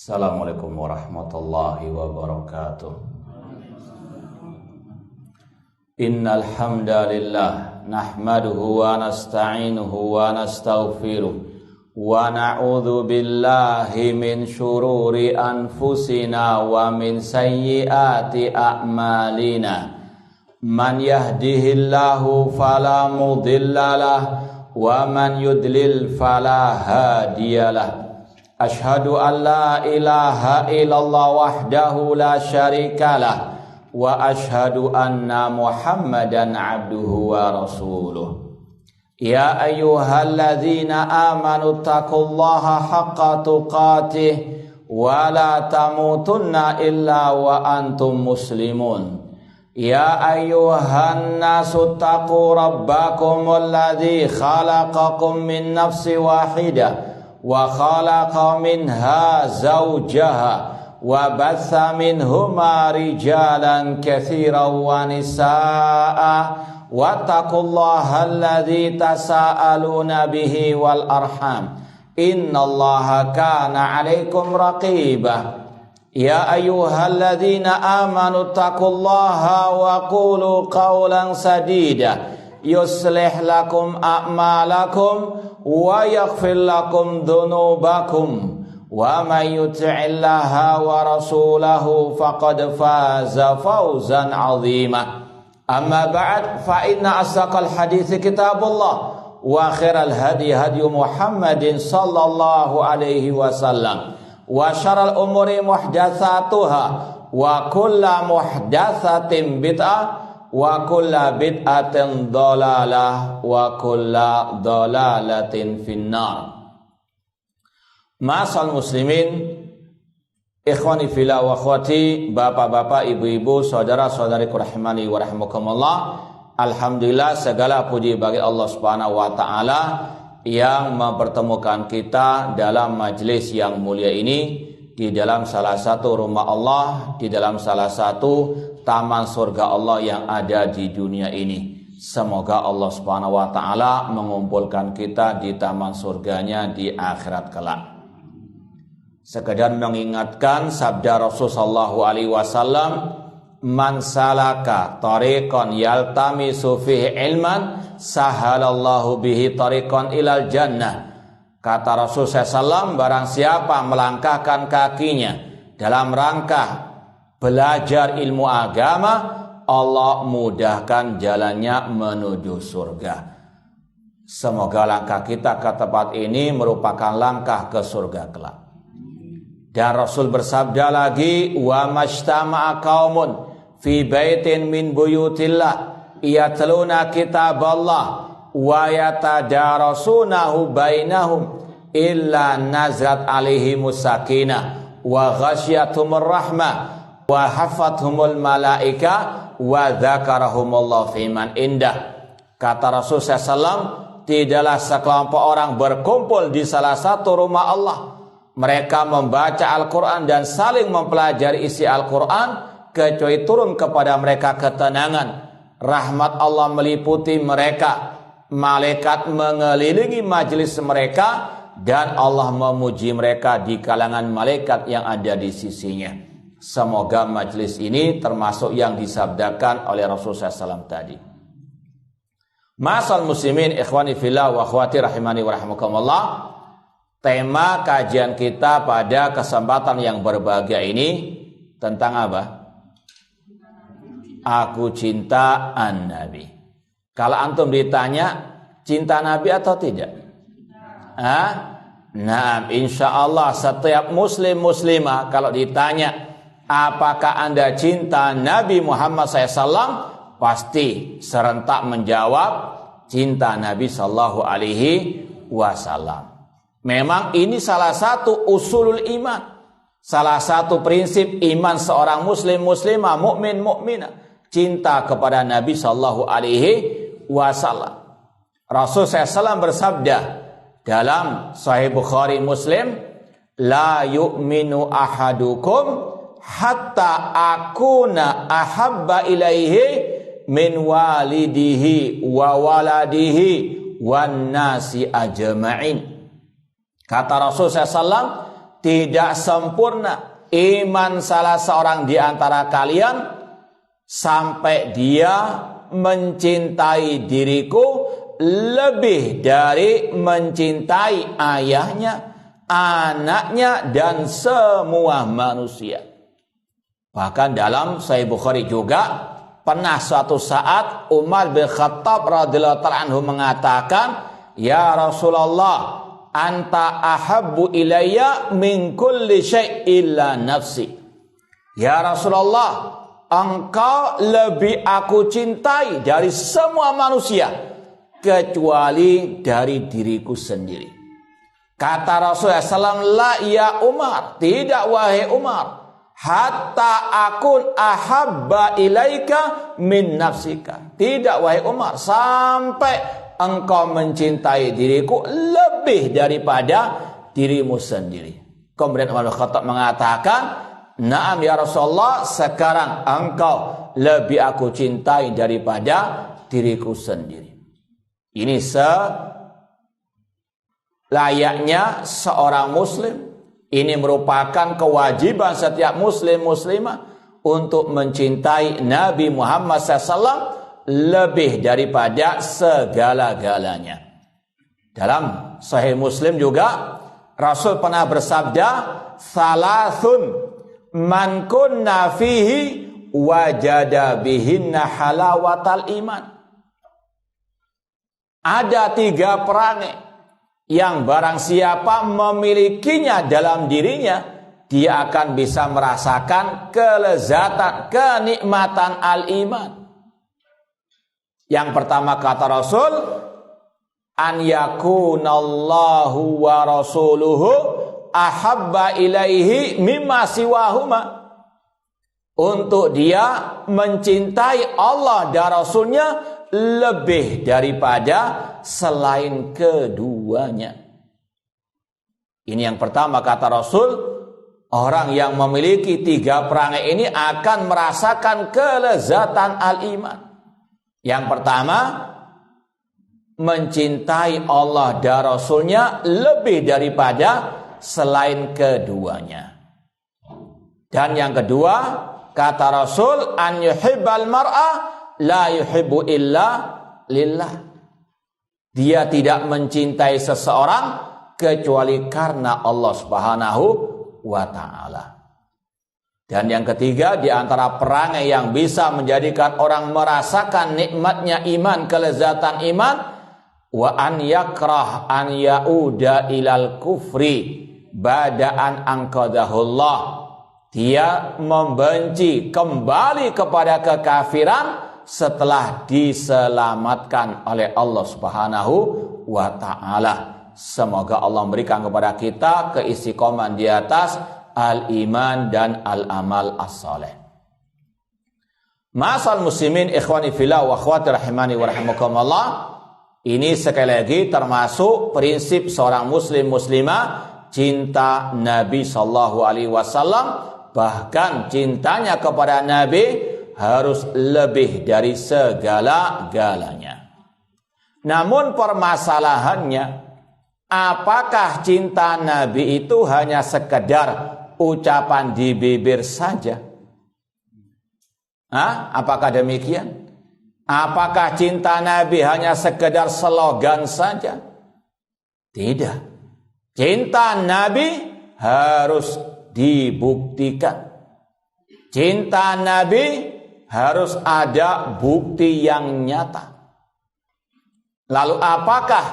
Assalamualaikum warahmatullahi wabarakatuh. Innal hamdalillah nahmaduhu wa nasta'inuhu wa nastaghfiruh wa na'udzu billahi min syururi anfusina wa min sayyiati a'malina. Man yahdihillahu fala mudhillalah wa man yudlil fala hadiyalah. Ashhadu an la ilaha illallah wahdahu la syarikalah wa ashhadu anna Muhammadan abduhu wa rasuluh. Ya ayyuhalladzina amanu taqullaha haqqa tuqatih wa la tamutunna illa wa antum muslimun. Ya ayyuhan nasu taqu rabbakumul ladzi khalaqakum min nafsin wahidah wa khalaqa minha zawjaha wa batha minhuma rijalan katsiran wa nisaa'a wattaqullaha alladzi tasaaluna bihi wal arham innallaha kana 'alaikum raqiba. Ya ayyuhalladzina amanu taqullaha wa qulu qawlan sadida yuslih lakum a'malakum wa yaghfir lakum dhunubakum wa may yuti'illaha wa rasulahu faqad faza fawzan 'azima. Amma ba'd, fa inna asdaqal hadithi kitabullah wa khairal hadi hadi Muhammadin sallallahu alaihi wasallam wa syarrul umuri muhdatsatuha wa kullu muhdatsatin bid'ah wa kulla bid'atin dhalalah wa kulla dhalalatin finnar. Ma'asal muslimin, ikhwani fillah wa akhwati, bapak-bapak, ibu-ibu, saudara-saudariku rahimani wa rahimakumullah. Alhamdulillah, segala puji bagi Allah Subhanahu wa taala yang mempertemukan kita dalam majelis yang mulia ini, di dalam salah satu rumah Allah, di dalam salah satu taman surga Allah yang ada di dunia ini. Semoga Allah Subhanahu wa taala mengumpulkan kita di taman surganya di akhirat kelak. Sekedar mengingatkan sabda Rasulullah sallallahu alaihi wasallam, man salaka tariqan yaltamisu fihi ilman sahalallahu bihi tariqan ilal jannah. Kata Rasulullah SAW, barang siapa melangkahkan kakinya dalam rangka belajar ilmu agama, Allah mudahkan jalannya menuju surga. Semoga langkah kita ke tempat ini merupakan langkah ke surga kelak. Dan Rasul bersabda lagi, wa majtama'a qaumun fi baitin min buyutillah yatluna kitaballah wa yatadarasunahu bainahum illa nazrat alaihimus sakinah wa ghasyiyatuhumur rahmah wa hafathumul malaika wa dzakarahumullah fiman indah. Kata Rasulullah SAW, tidaklah sekelompok orang berkumpul di salah satu rumah Allah, mereka membaca Al-Quran dan saling mempelajari isi Al-Quran, kecuali turun kepada mereka ketenangan, rahmat Allah meliputi mereka, malaikat mengelilingi majelis mereka, dan Allah memuji mereka di kalangan malaikat yang ada di sisinya. Semoga majelis ini termasuk yang disabdakan oleh Rasulullah SAW tadi. Ma'asal muslimin, ikhwani fillah wa akhwati rahimani wa rahimakumullah. Tema kajian kita pada kesempatan yang berbahagia ini tentang apa? Aku cinta an-Nabi. Kalau antum ditanya, cinta Nabi atau tidak? Nah, insya Allah setiap muslim muslimah kalau ditanya apakah anda cinta Nabi Muhammad SAW, pasti serentak menjawab cinta Nabi Sallallahu Alaihi Wasallam. Memang ini salah satu usulul iman, salah satu prinsip iman seorang muslim muslimah, mukmin mukminah, cinta kepada Nabi Sallallahu Alaihi Wasallam. Rasul SAW bersabda dalam Sahih Bukhari Muslim, la yu'minu ahadukum hatta akuna ahabba ilaihi min walidihi wa waladihi wan nasi ajma'in. Kata Rasulullah SAW, tidak sempurna iman salah seorang di antara kalian sampai dia mencintai diriku lebih dari mencintai ayahnya, anaknya, dan semua manusia. Bahkan dalam Sahih Bukhari juga pernah suatu saat Umar bin Khattab radhiyallahu ta'ala anhu mengatakan, "Ya Rasulullah, anta ahabbu ilayya min kulli syai' illa nafsi." Ya Rasulullah, engkau lebih aku cintai dari semua manusia kecuali dari diriku sendiri. Kata Rasulullah SAW, "La ya Umar," tidak wahai Umar, "hatta akun ahabba ilaika min nafsika." Tidak wahai Umar, sampai engkau mencintai diriku lebih daripada dirimu sendiri. Kemudian Umar bin Khattab mengatakan, "Na'am ya Rasulullah, sekarang engkau lebih aku cintai daripada diriku sendiri." Ini selayaknya seorang muslim. Ini merupakan kewajiban setiap muslim muslimah untuk mencintai Nabi Muhammad SAW lebih daripada segala-galanya. Dalam Sahih Muslim juga Rasul pernah bersabda, "Salasun man kunna fihi wajada bihinna halawatal iman." Ada 3 perangai yang barang siapa memilikinya dalam dirinya, dia akan bisa merasakan kelezatan, kenikmatan al-iman. Yang pertama kata Rasul, an yakunallahu wa rasuluhu ahabba ilaihi mimma siwahuma. Untuk dia mencintai Allah dan Rasulnya lebih daripada selain keduanya. Ini yang pertama kata Rasul, orang yang memiliki 3 perangai ini akan merasakan kelezatan al-iman. Yang pertama, mencintai Allah dan Rasulnya lebih daripada selain keduanya. Dan yang kedua, kata Rasul, an yuhibbal mar'a la yuhibbu illa lillah. Dia tidak mencintai seseorang kecuali karena Allah Subhanahu wa ta'ala. Dan yang ketiga, di antara perangai yang bisa menjadikan orang merasakan nikmatnya iman, kelezatan iman, wa an yakrah an yauda ilal kufri bada'an angkadahullah. Dia membenci kembali kepada kekafiran setelah diselamatkan oleh Allah Subhanahu wa ta'ala. Semoga Allah memberikan kepada kita keistiqomahan di atas al-iman dan al-amal as-saleh. Ma'asal muslimin ikhwani fillah wa akhwati rahimani wa rahimakumullah. Ini sekali lagi termasuk prinsip seorang muslim muslimah, cinta Nabi sallallahu alaihi wasallam, bahkan cintanya kepada Nabi harus lebih dari segala-galanya. Namun permasalahannya, apakah cinta Nabi itu hanya sekedar ucapan di bibir saja? Apakah demikian? Apakah cinta Nabi hanya sekedar slogan saja? Tidak. Cinta Nabi harus dibuktikan. Cinta Nabi harus ada bukti yang nyata. Lalu apakah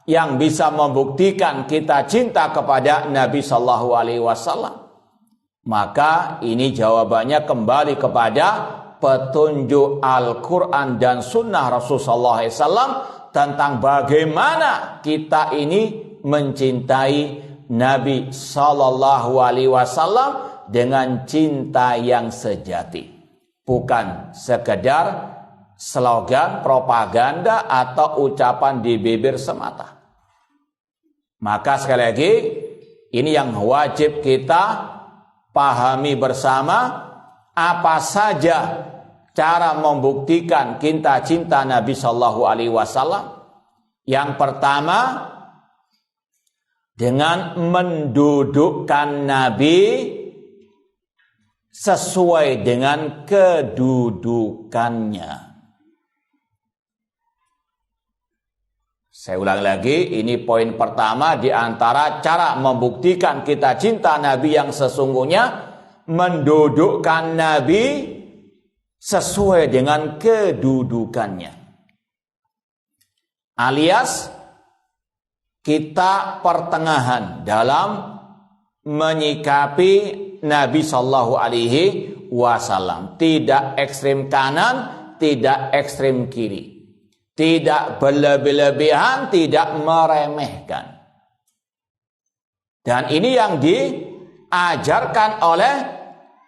yang bisa membuktikan kita cinta kepada Nabi Sallallahu Alaihi Wasallam? Maka ini jawabannya kembali kepada petunjuk Al-Quran dan Sunnah Rasulullah SAW tentang bagaimana kita ini mencintai Nabi Sallallahu Alaihi Wasallam dengan cinta yang sejati, bukan sekedar slogan, propaganda atau ucapan di bibir semata. Maka sekali lagi, ini yang wajib kita pahami bersama, apa saja cara membuktikan kita cinta Nabi Sallallahu Alaihi Wasallam. Yang pertama, dengan mendudukkan Nabi sesuai dengan kedudukannya. Saya ulang lagi, ini poin pertama di antara cara membuktikan kita cinta Nabi yang sesungguhnya, mendudukkan Nabi sesuai dengan kedudukannya. Alias kita pertengahan dalam menyikapi Nabi Shallallahu Alaihi Wasallam, tidak ekstrem kanan, tidak ekstrem kiri, tidak berlebih-lebihan, tidak meremehkan. Dan ini yang diajarkan oleh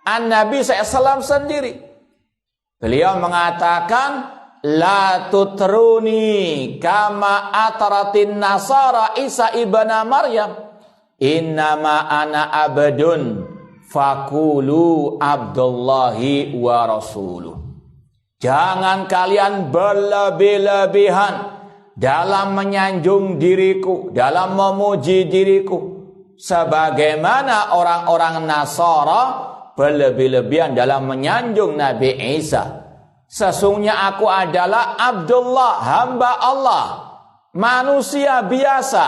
An-Nabi SAW sendiri. Beliau mengatakan, la tutruni kama ataratin nasara Isa ibna Maryam, innama ana abdun fakulu abdullahi wa rasuluh. Jangan kalian berlebih-lebihan dalam menyanjung diriku, dalam memuji diriku, sebagaimana orang-orang Nasara berlebih-lebihan dalam menyanjung Nabi Isa. Sesungguhnya aku adalah Abdullah, hamba Allah, manusia biasa.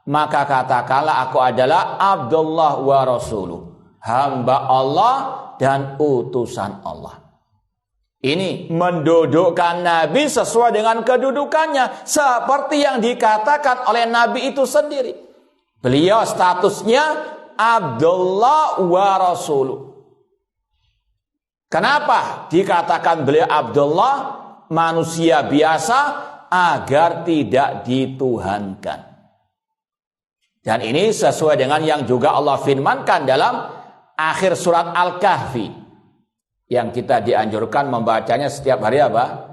Maka katakanlah aku adalah Abdullah wa rasuluh, hamba Allah dan utusan Allah. Ini mendudukkan Nabi sesuai dengan kedudukannya, seperti yang dikatakan oleh Nabi itu sendiri. Beliau statusnya Abdullah wa rasuluh. Kenapa dikatakan beliau Abdullah, manusia biasa, agar tidak dituhankan. Dan ini sesuai dengan yang juga Allah firmankan dalam akhir surat Al-Kahfi, yang kita dianjurkan membacanya setiap hari apa?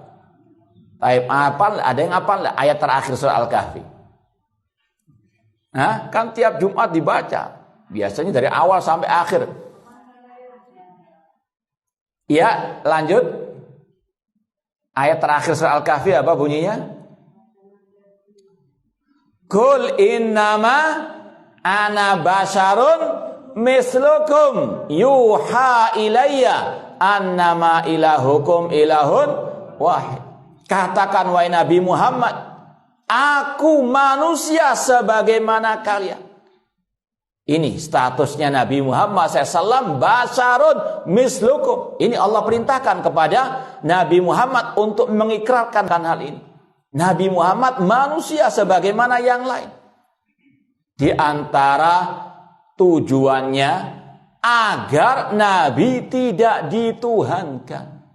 Ada yang hafal ayat terakhir surat Al-Kahfi? Kan tiap Jumat dibaca, biasanya dari awal sampai akhir. Ya, lanjut. Ayat terakhir surah Al-Kahfi apa bunyinya? Qul innama ana basyarun mislukum yuha ilayya annama ilahukum ilahun wahid. Katakan wahai Nabi Muhammad, aku manusia sebagaimana kalian. Ini statusnya Nabi Muhammad SAW, basyarun mislukum. Ini Allah perintahkan kepada Nabi Muhammad untuk mengikrarkan hal ini. Nabi Muhammad manusia sebagaimana yang lain. Di antara tujuannya agar Nabi tidak dituhankan.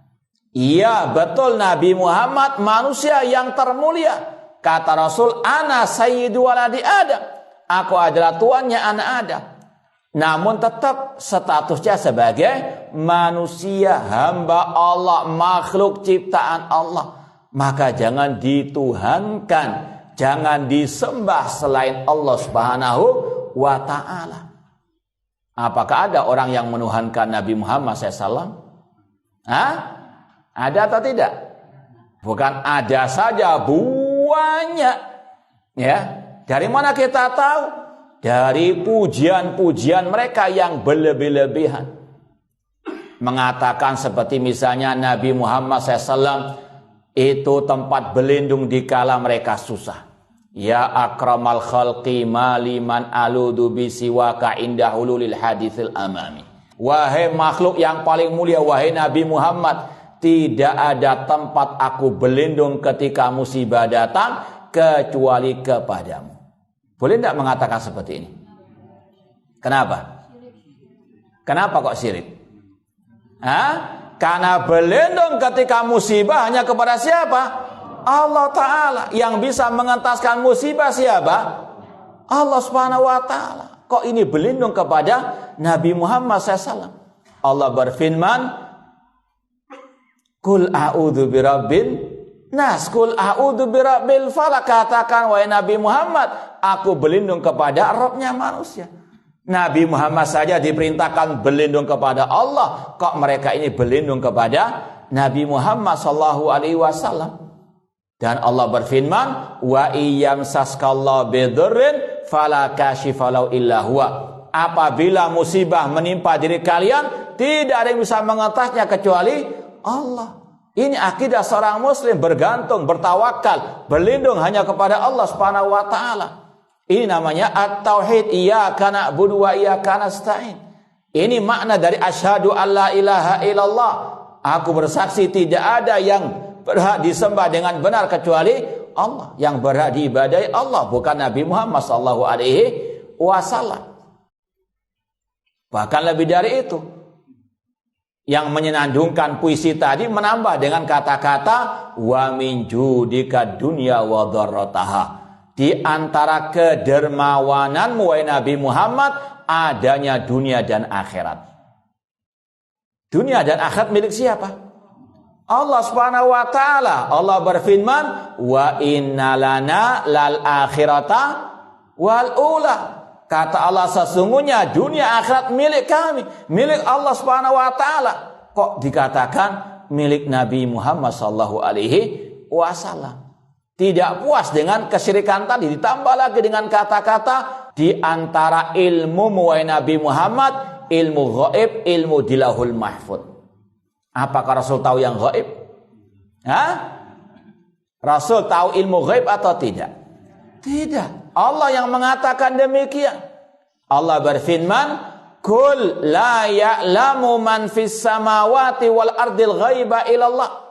Iya, betul, Nabi Muhammad manusia yang termulia. Kata Rasul, ana sayyidu waladi Adam. Aku adalah tuannya anak Adam. Namun tetap statusnya sebagai manusia, hamba Allah, makhluk ciptaan Allah. Maka jangan dituhankan, jangan disembah selain Allah Subhanahu wa ta'ala. Apakah ada orang yang menuhankan Nabi Muhammad SAW? Ada atau tidak? Bukan ada saja, banyak. Ya. Dari mana kita tahu? Dari pujian-pujian mereka yang berlebih-lebihan. Mengatakan seperti misalnya Nabi Muhammad SAW itu tempat berlindung di kala mereka susah. Ya akramal khalqi maliman aludu bisiwaka indahululil hadithil amami. Wahai makhluk yang paling mulia, wahai Nabi Muhammad, tidak ada tempat aku berlindung ketika musibah datang kecuali kepadamu. Boleh tidak mengatakan seperti ini? Kenapa? Kenapa kok syirik? Karena berlindung ketika musibah hanya kepada siapa? Allah Ta'ala. Yang bisa mengentaskan musibah siapa? Allah Subhanahu wa Ta'ala. Kok ini berlindung kepada Nabi Muhammad SAW? Allah berfirman, Qul a'udzu birabbin nas, qul a'udzu birabbil falaq. Katakan wahai Nabi Muhammad, aku berlindung kepada Rabbnya manusia. Nabi Muhammad saja diperintahkan berlindung kepada Allah, kok mereka ini berlindung kepada Nabi Muhammad sallallahu alaihi wasallam. Dan Allah berfirman, wa iyyam saskallahu bidurrin fala kashifa lahu illa huwa. Apabila musibah menimpa diri kalian, tidak ada yang bisa mengatasnya kecuali Allah. Ini akidah seorang muslim, bergantung, bertawakal, berlindung hanya kepada Allah Subhanahu wa taala. Ini namanya at-tauhid, iyyaka na'budu wa iyyaka nasta'in. Ini makna dari asyhadu alla ilaha illallah. Aku bersaksi tidak ada yang berhak disembah dengan benar kecuali Allah. Yang berhak diibadahi Allah, bukan Nabi Muhammad sallallahu alaihi wasallam. Bahkan lebih dari itu, yang menyenandungkan puisi tadi menambah dengan kata-kata wa min judika dunya wa dharrataha. Di antara kedermawananmu wahai Nabi Muhammad adanya dunia dan akhirat. Dunia dan akhirat milik siapa? Allah Subhanahu wa taala. Allah berfirman, wa innalana lal akhirata wal ula. Kata Allah, sesungguhnya dunia akhirat milik kami, milik Allah Subhanahu wa taala. Kok dikatakan milik Nabi Muhammad sallallahu alaihi wasallam? Tidak puas dengan kesyirikan tadi, ditambah lagi dengan kata-kata di antara ilmu wahai Nabi Muhammad, ilmu ghaib, ilmu di Lauhul Mahfuz. Apakah Rasul tahu yang ghaib? Rasul tahu ilmu ghaib atau tidak? Tidak. Allah yang mengatakan demikian. Allah berfirman, "Qul la ya'lamu man fis samawati wal ardil ghaiba illallah."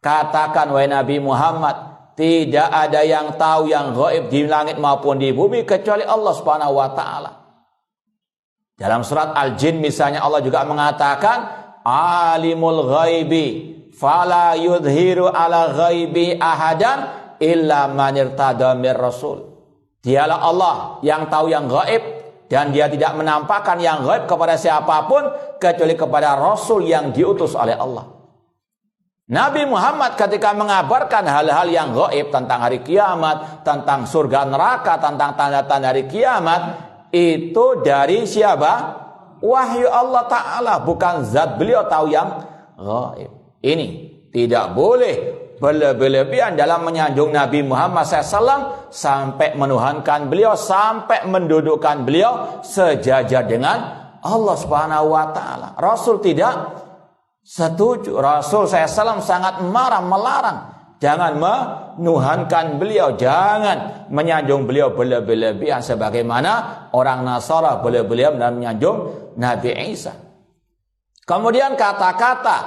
Katakan wahai Nabi Muhammad, tidak ada yang tahu yang ghaib di langit maupun di bumi kecuali Allah Subhanahu wa taala. Dalam surat Al-Jin misalnya Allah juga mengatakan, "Alimul ghaibi fala yudhiru ala ghaibi ahadan illa man irtada mir rasul." Dialah Allah yang tahu yang gaib dan dia tidak menampakkan yang gaib kepada siapapun kecuali kepada Rasul yang diutus oleh Allah. Nabi Muhammad ketika mengabarkan hal-hal yang gaib tentang hari kiamat, tentang surga neraka, tentang tanda-tanda hari kiamat, itu dari siapa? Wahyu Allah Ta'ala, bukan zat beliau tahu yang gaib. Ini tidak boleh berlebihan dalam menyanjung Nabi Muhammad SAW sampai menuhankan beliau, sampai mendudukkan beliau sejajar dengan Allah Subhanahu wa taala. Rasul tidak setuju. Rasul SAW sangat marah, melarang. Jangan menuhankan beliau, jangan menyanjung beliau berlebihan sebagaimana orang Nasara berlebihan dalam menyanjung Nabi Isa. Kemudian kata-kata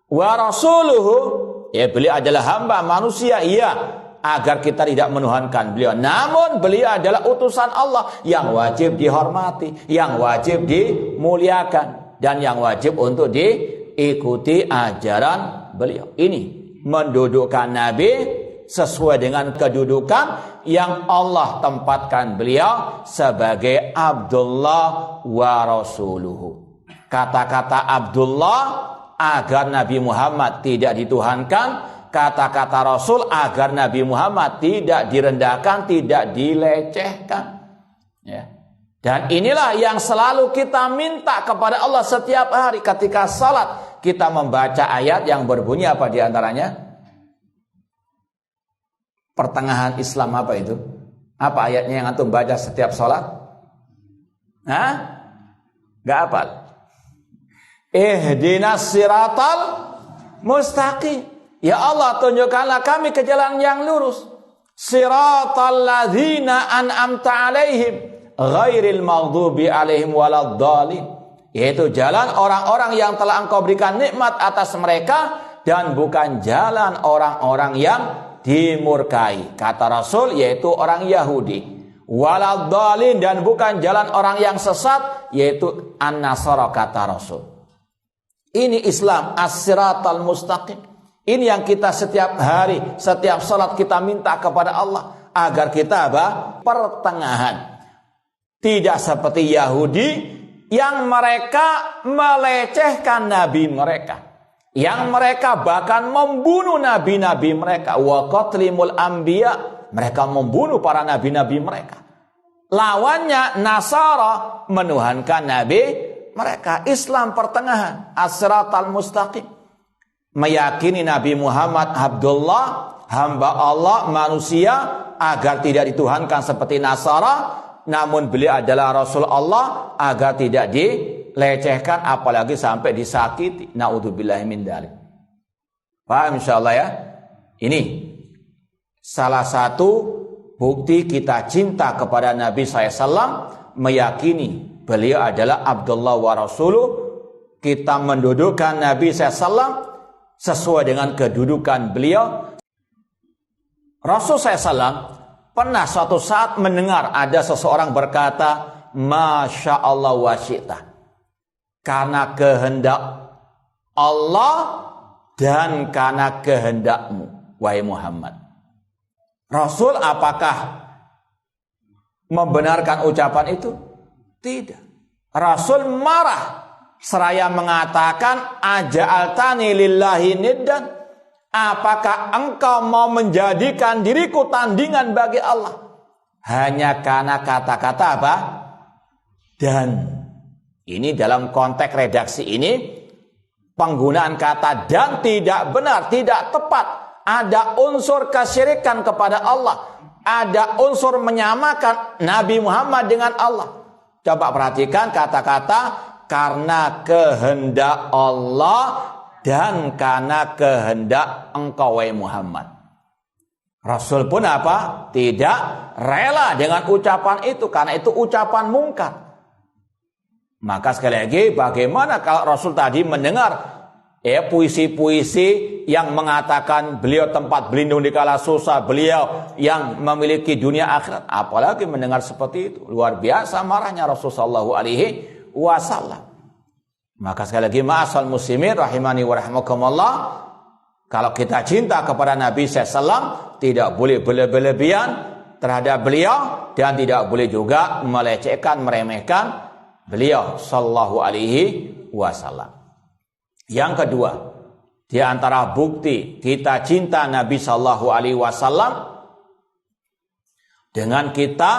wa rasuluhu, ya beliau adalah hamba manusia, iya, agar kita tidak menuhankan beliau. Namun beliau adalah utusan Allah yang wajib dihormati, yang wajib dimuliakan, dan yang wajib untuk diikuti ajaran beliau. Ini mendudukkan Nabi sesuai dengan kedudukan yang Allah tempatkan beliau sebagai Abdullah wa Rasuluhu. Kata-kata Abdullah agar Nabi Muhammad tidak dituhankan, kata-kata Rasul agar Nabi Muhammad tidak direndahkan, tidak dilecehkan. Ya. Dan inilah yang selalu kita minta kepada Allah setiap hari ketika salat. Kita membaca ayat yang berbunyi apa diantaranya? Pertengahan Islam apa itu? Apa ayatnya yang antum baca setiap salat? Gak hafal? Ihdinas siratal mustaqim. Ya Allah, tunjukkanlah kami ke jalan yang lurus. Siratal ladzina an'amta alaihim ghairil maghdubi alaihim waladdallin. Yaitu jalan orang-orang yang telah Engkau berikan nikmat atas mereka dan bukan jalan orang-orang yang dimurkai. Kata Rasul, yaitu orang Yahudi. Waladdallin, dan bukan jalan orang yang sesat, yaitu an-nasara, kata Rasul. Ini Islam, as-siratal mustaqim. Ini yang kita setiap hari, setiap salat kita minta kepada Allah agar kita pertengahan. Tidak seperti Yahudi yang mereka melecehkan nabi mereka, yang mereka bahkan membunuh nabi-nabi mereka. Wa qatlimul anbiya, mereka membunuh para nabi-nabi mereka. Lawannya Nasara menuhankan nabi mereka. Islam pertengahan, as-siratal mustaqim, meyakini Nabi Muhammad Abdullah, hamba Allah manusia agar tidak dituhankan seperti Nasara, namun beliau adalah Rasul Allah agar tidak dilecehkan apalagi sampai disakiti. Naudzubillahi min dzalik. Paham insyaallah ya? Ini salah satu bukti kita cinta kepada Nabi SAW, meyakini beliau adalah Abdullah wa Rasuluh. Kita mendudukkan Nabi SAW sesuai dengan kedudukan beliau. Rasul SAW pernah suatu saat mendengar ada seseorang berkata, Masya Allah wa syi'ta, karena kehendak Allah dan karena kehendakmu, wahai Muhammad. Rasul apakah membenarkan ucapan itu? Tidak. Rasul marah seraya mengatakan, aja'altani lillahi niddan, apakah engkau mau menjadikan diriku tandingan bagi Allah? Hanya karena kata-kata apa? Dan. Ini dalam konteks redaksi ini, penggunaan kata dan tidak benar, tidak tepat. Ada unsur kesyirikan kepada Allah. Ada unsur menyamakan Nabi Muhammad dengan Allah. Coba perhatikan kata-kata karena kehendak Allah dan karena kehendak engkau wahai Muhammad. Rasul pun apa? Tidak rela dengan ucapan itu, karena itu ucapan mungkar. Maka sekali lagi, bagaimana kalau Rasul tadi mendengar puisi-puisi yang mengatakan beliau tempat berlindung di kala susah, beliau yang memiliki dunia akhirat, apalagi mendengar seperti itu. Luar biasa marahnya Rasulullah SAW. Maka sekali lagi, ma'asal muslimin rahimani wa rahimakumullah, kalau kita cinta kepada Nabi SAW, tidak boleh berlebihan terhadap beliau dan tidak boleh juga melecehkan, meremehkan beliau sallallahu alaihi wasallam. Yang kedua, di antara bukti kita cinta Nabi sallallahu alaihi wasallam dengan kita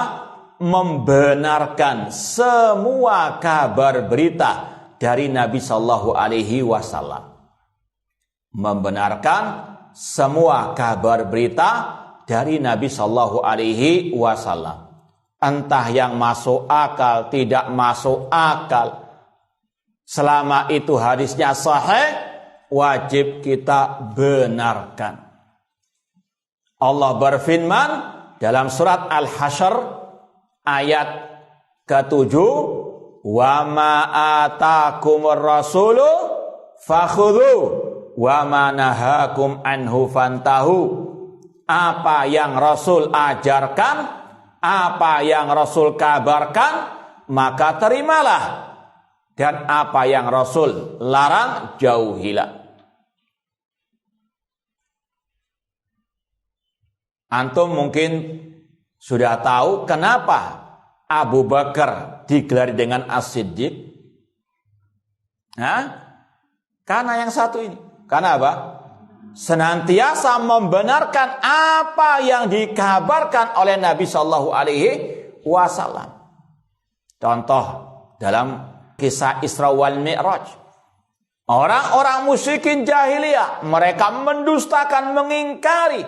membenarkan semua kabar berita dari Nabi sallallahu alaihi wasallam. Membenarkan semua kabar berita dari Nabi sallallahu alaihi wasallam. Entah yang masuk akal, tidak masuk akal, selama itu hadisnya sahih, wajib kita benarkan. Allah berfirman dalam surat Al-Hasyr ayat ke-7, wa ma atakumur rasulu fakhudhu wa ma nahakum anhu fantahu. Apa yang Rasul ajarkan, apa yang Rasul kabarkan, maka terimalah. Dan apa yang Rasul larang, jauhilah. Antum mungkin sudah tahu kenapa Abu Bakar digelari dengan As-Siddiq. Karena yang satu ini. Karena apa? Senantiasa membenarkan apa yang dikabarkan oleh Nabi Shallallahu Alaihi Wasallam. Contoh dalam kisah Isra wal Mi'raj, orang-orang musyrikin jahiliyah, mereka mendustakan, mengingkari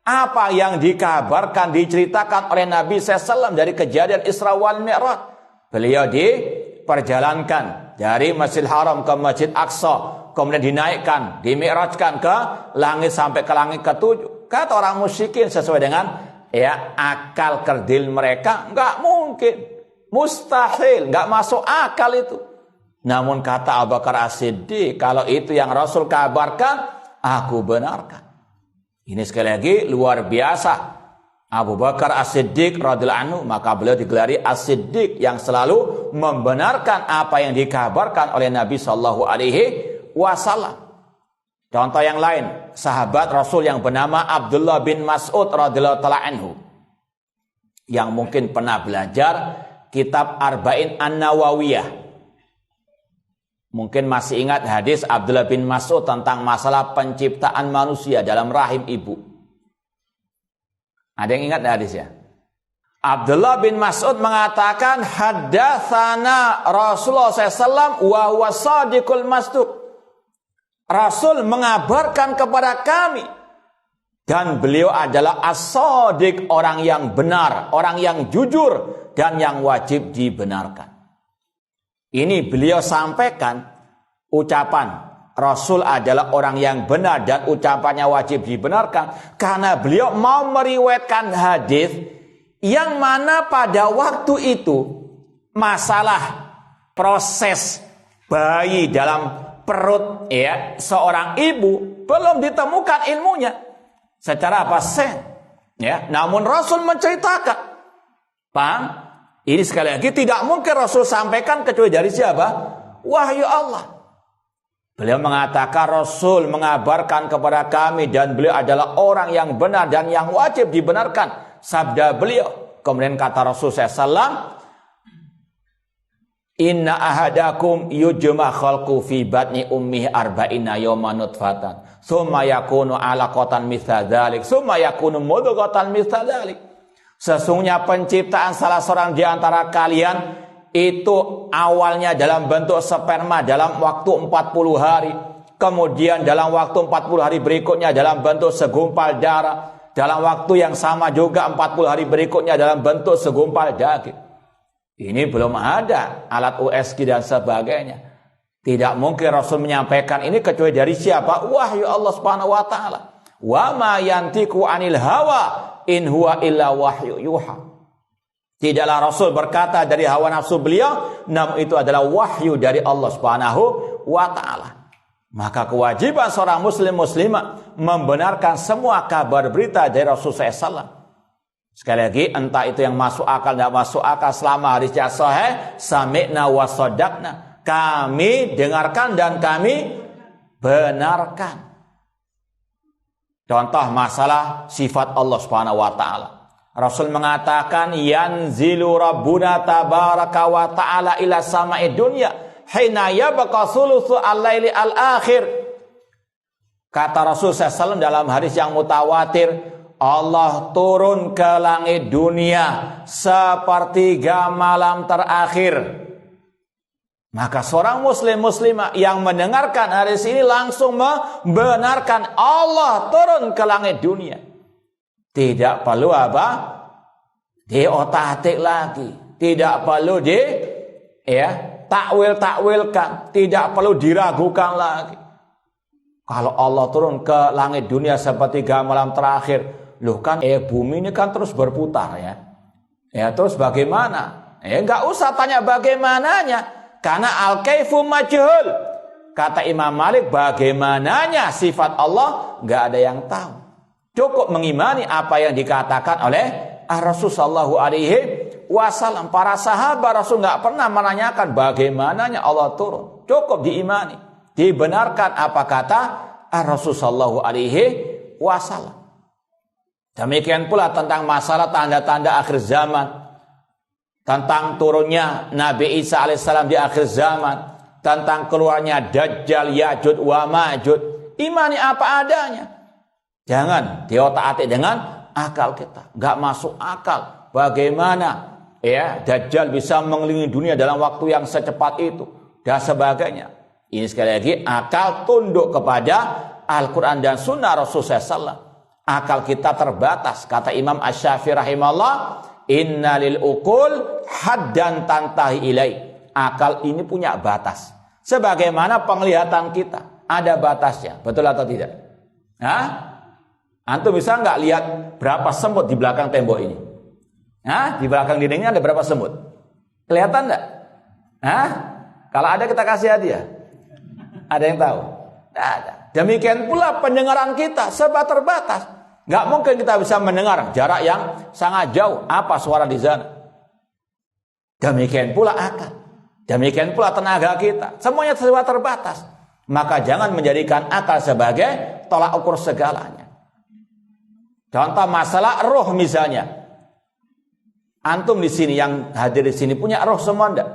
apa yang dikabarkan, diceritakan oleh Nabi SAW dari kejadian Isra wal Mi'raj. Beliau diperjalankan dari Masjidil Haram ke Masjid Aqsa, kemudian dinaikkan, dimi'rajkan ke langit sampai ke langit ke-7. Kata orang musyrikin sesuai dengan akal kerdil mereka, enggak mungkin, mustahil, enggak masuk akal itu. Namun kata Abu Bakar As-Siddiq, kalau itu yang Rasul kabarkan, aku benarkan. Ini sekali lagi luar biasa. Abu Bakar As-Siddiq radhiyallahu anhu, maka beliau digelari As-Siddiq yang selalu membenarkan apa yang dikabarkan oleh Nabi sallallahu alaihi wasallam. Contoh yang lain, sahabat Rasul yang bernama Abdullah bin Mas'ud radhiyallahu taala anhu, yang mungkin pernah belajar kitab Arba'in An-Nawawiyah, mungkin masih ingat hadis Abdullah bin Mas'ud tentang masalah penciptaan manusia dalam rahim ibu. Ada yang ingat hadisnya? Abdullah bin Mas'ud mengatakan, haddatsana Rasulullah SAW wa huwa shadiqul masduq. Rasul mengabarkan kepada kami Dan beliau adalah as-shadiq, orang yang benar, orang yang jujur, dan yang wajib dibenarkan. Ini beliau sampaikan ucapan Rasul adalah orang yang benar dan ucapannya wajib dibenarkan. Karena beliau mau meriwayatkan hadis yang mana pada waktu itu masalah proses bayi dalam perut seorang ibu belum ditemukan ilmunya secara pasti, namun Rasul menceritakan. Paham? Ini sekali lagi tidak mungkin Rasul sampaikan kecuali dari siapa? Wahyu Allah. Beliau mengatakan Rasul mengabarkan kepada kami dan beliau adalah orang yang benar dan yang wajib dibenarkan. Sabda beliau. Kemudian kata Rasul SAW, inna ahadakum yujma khalqu fi batni ummihi arba'ina yawman nutfatan summa yakunu alaqatan mithla dzalik summa yakunu mudghatan mithla dzalik. Sesungguhnya penciptaan salah seorang di antara kalian itu awalnya dalam bentuk sperma dalam waktu 40 hari, kemudian dalam waktu 40 hari berikutnya dalam bentuk segumpal darah, dalam waktu yang sama juga 40 hari berikutnya dalam bentuk segumpal daging. Ini belum ada alat USG dan sebagainya. Tidak mungkin Rasul menyampaikan ini kecuali dari siapa? Wahyu Allah Subhanahu wa taala. Wa ma yantiqu 'anil hawa in huwa illa wahyu yuha. Tidaklah Rasul berkata dari hawa nafsu beliau, namun itu adalah wahyu dari Allah Subhanahu wa taala. Maka kewajiban seorang muslim muslimah membenarkan semua kabar berita dari Rasul SAW. Sekali lagi, entah itu yang masuk akal tidak masuk akal, selama hadisnya sahih, sami'na wa shadaqna. Kami dengarkan dan kami benarkan. Contoh masalah sifat Allah Subhanahu wa taala. Rasul mengatakan yanzilu rabbuna tabaraka wa ta'ala ila sama'i dunya hina yabqa thulutsu al-laili al-akhir. Kata Rasul SAW dalam hadis yang mutawatir, Allah turun ke langit dunia sepertiga malam terakhir. Maka seorang muslim muslimah yang mendengarkan hadis ini langsung membenarkan Allah turun ke langit dunia. Tidak perlu apa? Diotak-atik lagi. Tidak perlu takwil-takwilkan. Tidak perlu diragukan lagi. Kalau Allah turun ke langit dunia sepertiga malam terakhir, loh kan bumi ini kan terus berputar ya terus bagaimana? Enggak usah tanya bagaimananya, karena al-kaifu majhul. Kata Imam Malik, bagaimananya sifat Allah enggak ada yang tahu. Cukup mengimani apa yang dikatakan oleh Rasul sallallahu alaihi wasallam. Para sahabat Rasul enggak pernah menanyakan bagaimananya Allah turun. Cukup diimani, dibenarkan apa kata Rasul sallallahu alaihi wasallam. Demikian pula tentang masalah tanda-tanda akhir zaman, tentang turunnya Nabi Isa alaihissalam di akhir zaman, tentang keluarnya Dajjal, Ya'juj wa Ma'juj. Imani apa adanya. Jangan diotak-atik dengan akal kita. Enggak masuk akal. Bagaimana Dajjal bisa mengelilingi dunia dalam waktu yang secepat itu dan sebagainya. Ini sekali lagi akal tunduk kepada Al-Quran dan Sunnah Rasulullah SAW. Akal kita terbatas. Kata Imam Asy-Syafi'i rahimahullah, innalil uqul haddan tantahi ilai. Akal ini punya batas. Sebagaimana penglihatan kita ada batasnya. Betul atau tidak? Antum bisa nggak lihat berapa semut di belakang tembok ini? Di belakang dindingnya ada berapa semut? Kelihatan nggak? Kalau ada kita kasih hadiah. Ada yang tahu? Tidak ada. Demikian pula pendengaran kita serba terbatas. Nggak mungkin kita bisa mendengar jarak yang sangat jauh. Apa suara di sana? Demikian pula akal. Demikian pula tenaga kita. Semuanya serba terbatas. Maka jangan menjadikan akal sebagai tolak ukur segalanya. Contoh masalah roh misalnya. Antum di sini yang hadir di sini punya roh semua enggak?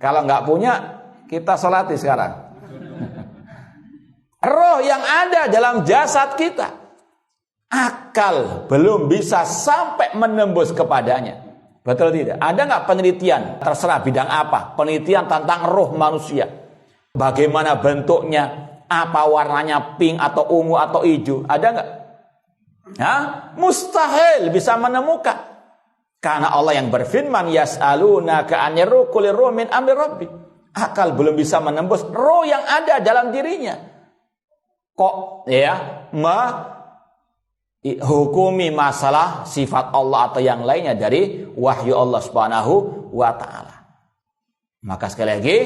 Kalau nggak punya, kita sholati sekarang. Roh yang ada dalam jasad kita, akal belum bisa sampai menembus kepadanya. Betul tidak? Ada nggak penelitian, terserah bidang apa, penelitian tentang roh manusia? Bagaimana bentuknya, Apa warnanya pink atau ungu atau hijau? Ada nggak? Mustahil bisa menemukan. Karena Allah yang berfirman, yas'alunaka 'anir ruh qul ruh min amri rabbi. Akal belum bisa menembus roh yang ada dalam dirinya. Kok hukumi masalah sifat Allah atau yang lainnya dari wahyu Allah Subhanahu wa taala. Maka sekali lagi,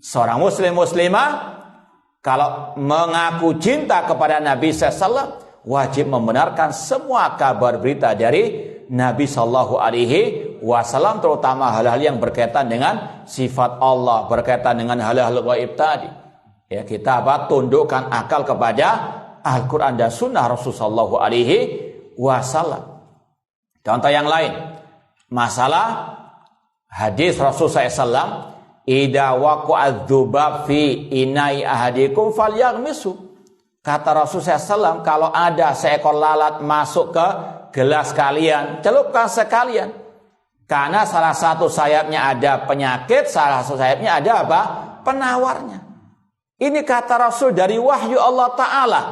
seorang muslim muslimah kalau mengaku cinta kepada Nabi SAW wajib membenarkan semua kabar berita dari Nabi Sallallahu Alaihi Wasallam, terutama hal-hal yang berkaitan dengan sifat Allah, berkaitan dengan hal-hal gaib tadi. Ya, kita tundukkan akal kepada Al-Quran dan Sunnah Rasulullah Sallallahu Alaihi Wasallam. Contoh yang lain, masalah hadis Rasulullah SAW, "Idza waqa'adz dzubab fi inai ahadikum falyaghmisu." Kata Rasulullah SAW, kalau ada seekor lalat masuk ke gelas kalian, celupkan sekalian. Karena salah satu sayapnya ada penyakit, salah satu sayapnya ada apa? Penawarnya. Ini kata Rasul dari wahyu Allah Ta'ala.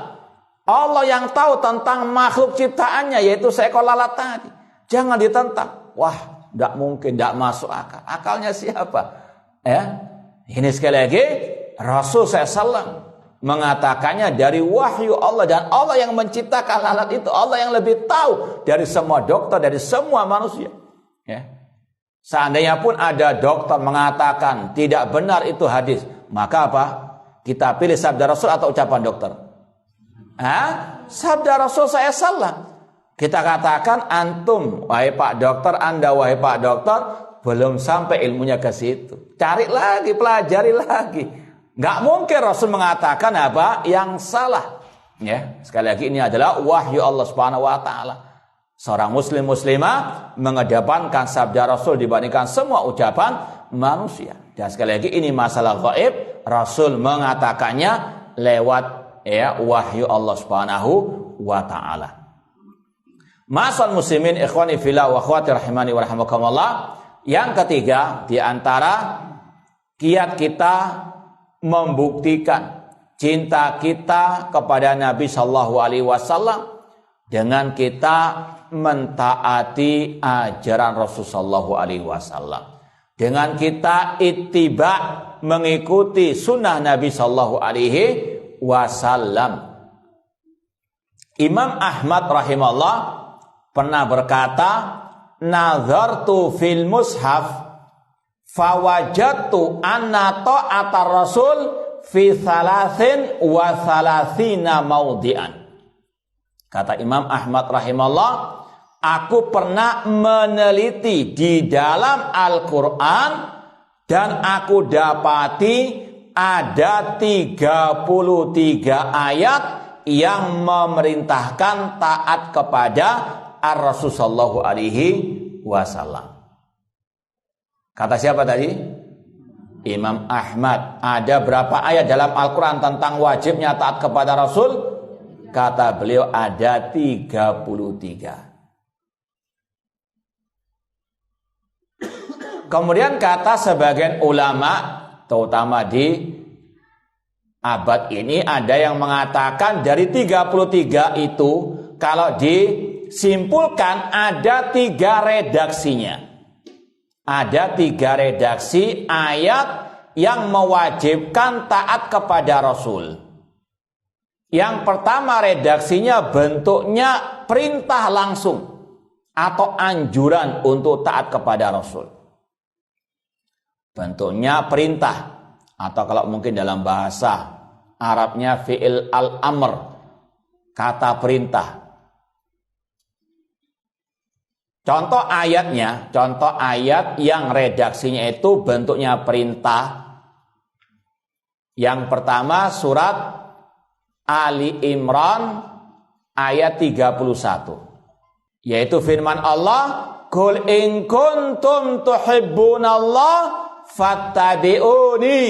Allah yang tahu tentang makhluk ciptaannya, yaitu seekor lalat tadi. Jangan ditentang. Wah, tidak mungkin, tidak masuk akal. Akalnya siapa? Ini sekali lagi Rasul SAW mengatakannya dari wahyu Allah, dan Allah yang menciptakan lalat itu, Allah yang lebih tahu dari semua dokter, dari semua manusia. Seandainya pun ada dokter mengatakan tidak benar itu hadis, maka apa? Kita pilih sabda Rasul atau ucapan dokter? Sabda Rasul SAW. Kita katakan, antum wahai Pak Dokter, Anda wahai Pak Dokter, belum sampai ilmunya ke situ. Cari lagi, pelajari lagi. Nggak mungkin Rasul mengatakan apa yang salah. Sekali lagi, ini adalah wahyu Allah Subhanahu wa taala. Seorang muslim muslimah mengedepankan sabda Rasul dibandingkan semua ucapan manusia. Dan sekali lagi, ini masalah gaib, Rasul mengatakannya lewat wahyu Allah Subhanahu wa taala. Ma'asal muslimin ikhwani fillah wa akhwati rahimani wa rahimakumullah. Yang ketiga, di antara kiat kita membuktikan cinta kita kepada Nabi sallallahu alaihi wasallam dengan kita mentaati ajaran Rasul sallallahu alaihi wasallam. Dengan kita ittiba, mengikuti sunnah Nabi sallallahu alaihi wasallam. Imam Ahmad rahimahullah pernah berkata, nazartu fil mushaf fawajadtu anna ta'atar rasul fi thalathin wa thalathina maudi'an. Kata Imam Ahmad rahimahullah, aku pernah meneliti di dalam Al-Quran dan aku dapati ada 33 ayat yang memerintahkan taat kepada Ar-Rasul sallallahu alaihi wasallam. Kata siapa tadi? Imam Ahmad. Ada berapa ayat dalam Al-Quran tentang wajibnya taat kepada Rasul? Kata beliau ada 33. Kemudian kata sebagian ulama, terutama di abad ini, ada yang mengatakan dari 33 itu kalau disimpulkan ada 3 redaksinya. Ada 3 redaksi ayat yang mewajibkan taat kepada Rasul. Yang pertama redaksinya bentuknya perintah langsung atau anjuran untuk taat kepada Rasul. Bentuknya perintah, atau kalau mungkin dalam bahasa Arabnya fi'il al-amr, kata perintah. Contoh ayatnya, contoh ayat yang redaksinya itu bentuknya perintah. Yang pertama surat Ali Imran ayat 31. Yaitu firman Allah, "Qul in kuntum tuhibbunallah fattabi'uni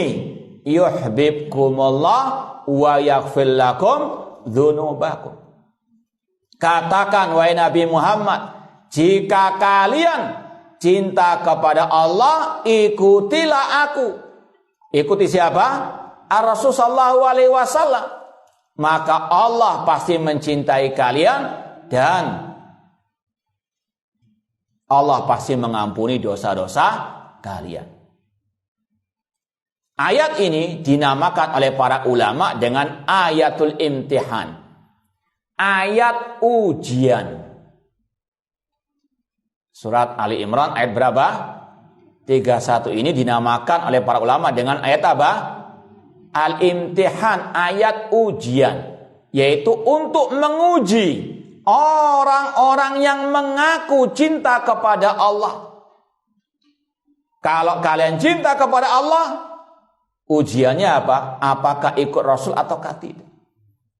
yuhibbukumullah wa yaghfir lakum dzunubakum." Katakan wahai Nabi Muhammad, jika kalian cinta kepada Allah, ikutilah aku. Ikuti siapa? Ar-Rasul sallallahu alaihi wasallam, maka Allah pasti mencintai kalian dan Allah pasti mengampuni dosa-dosa kalian. Ayat ini dinamakan oleh para ulama dengan ayatul imtihan. Ayat ujian. Surat Ali Imran ayat berapa? 31 ini dinamakan oleh para ulama dengan ayat apa? Al-imtihan, ayat ujian. Yaitu untuk menguji orang-orang yang mengaku cinta kepada Allah. Kalau kalian cinta kepada Allah, ujiannya apa? Apakah ikut Rasul ataukah tidak?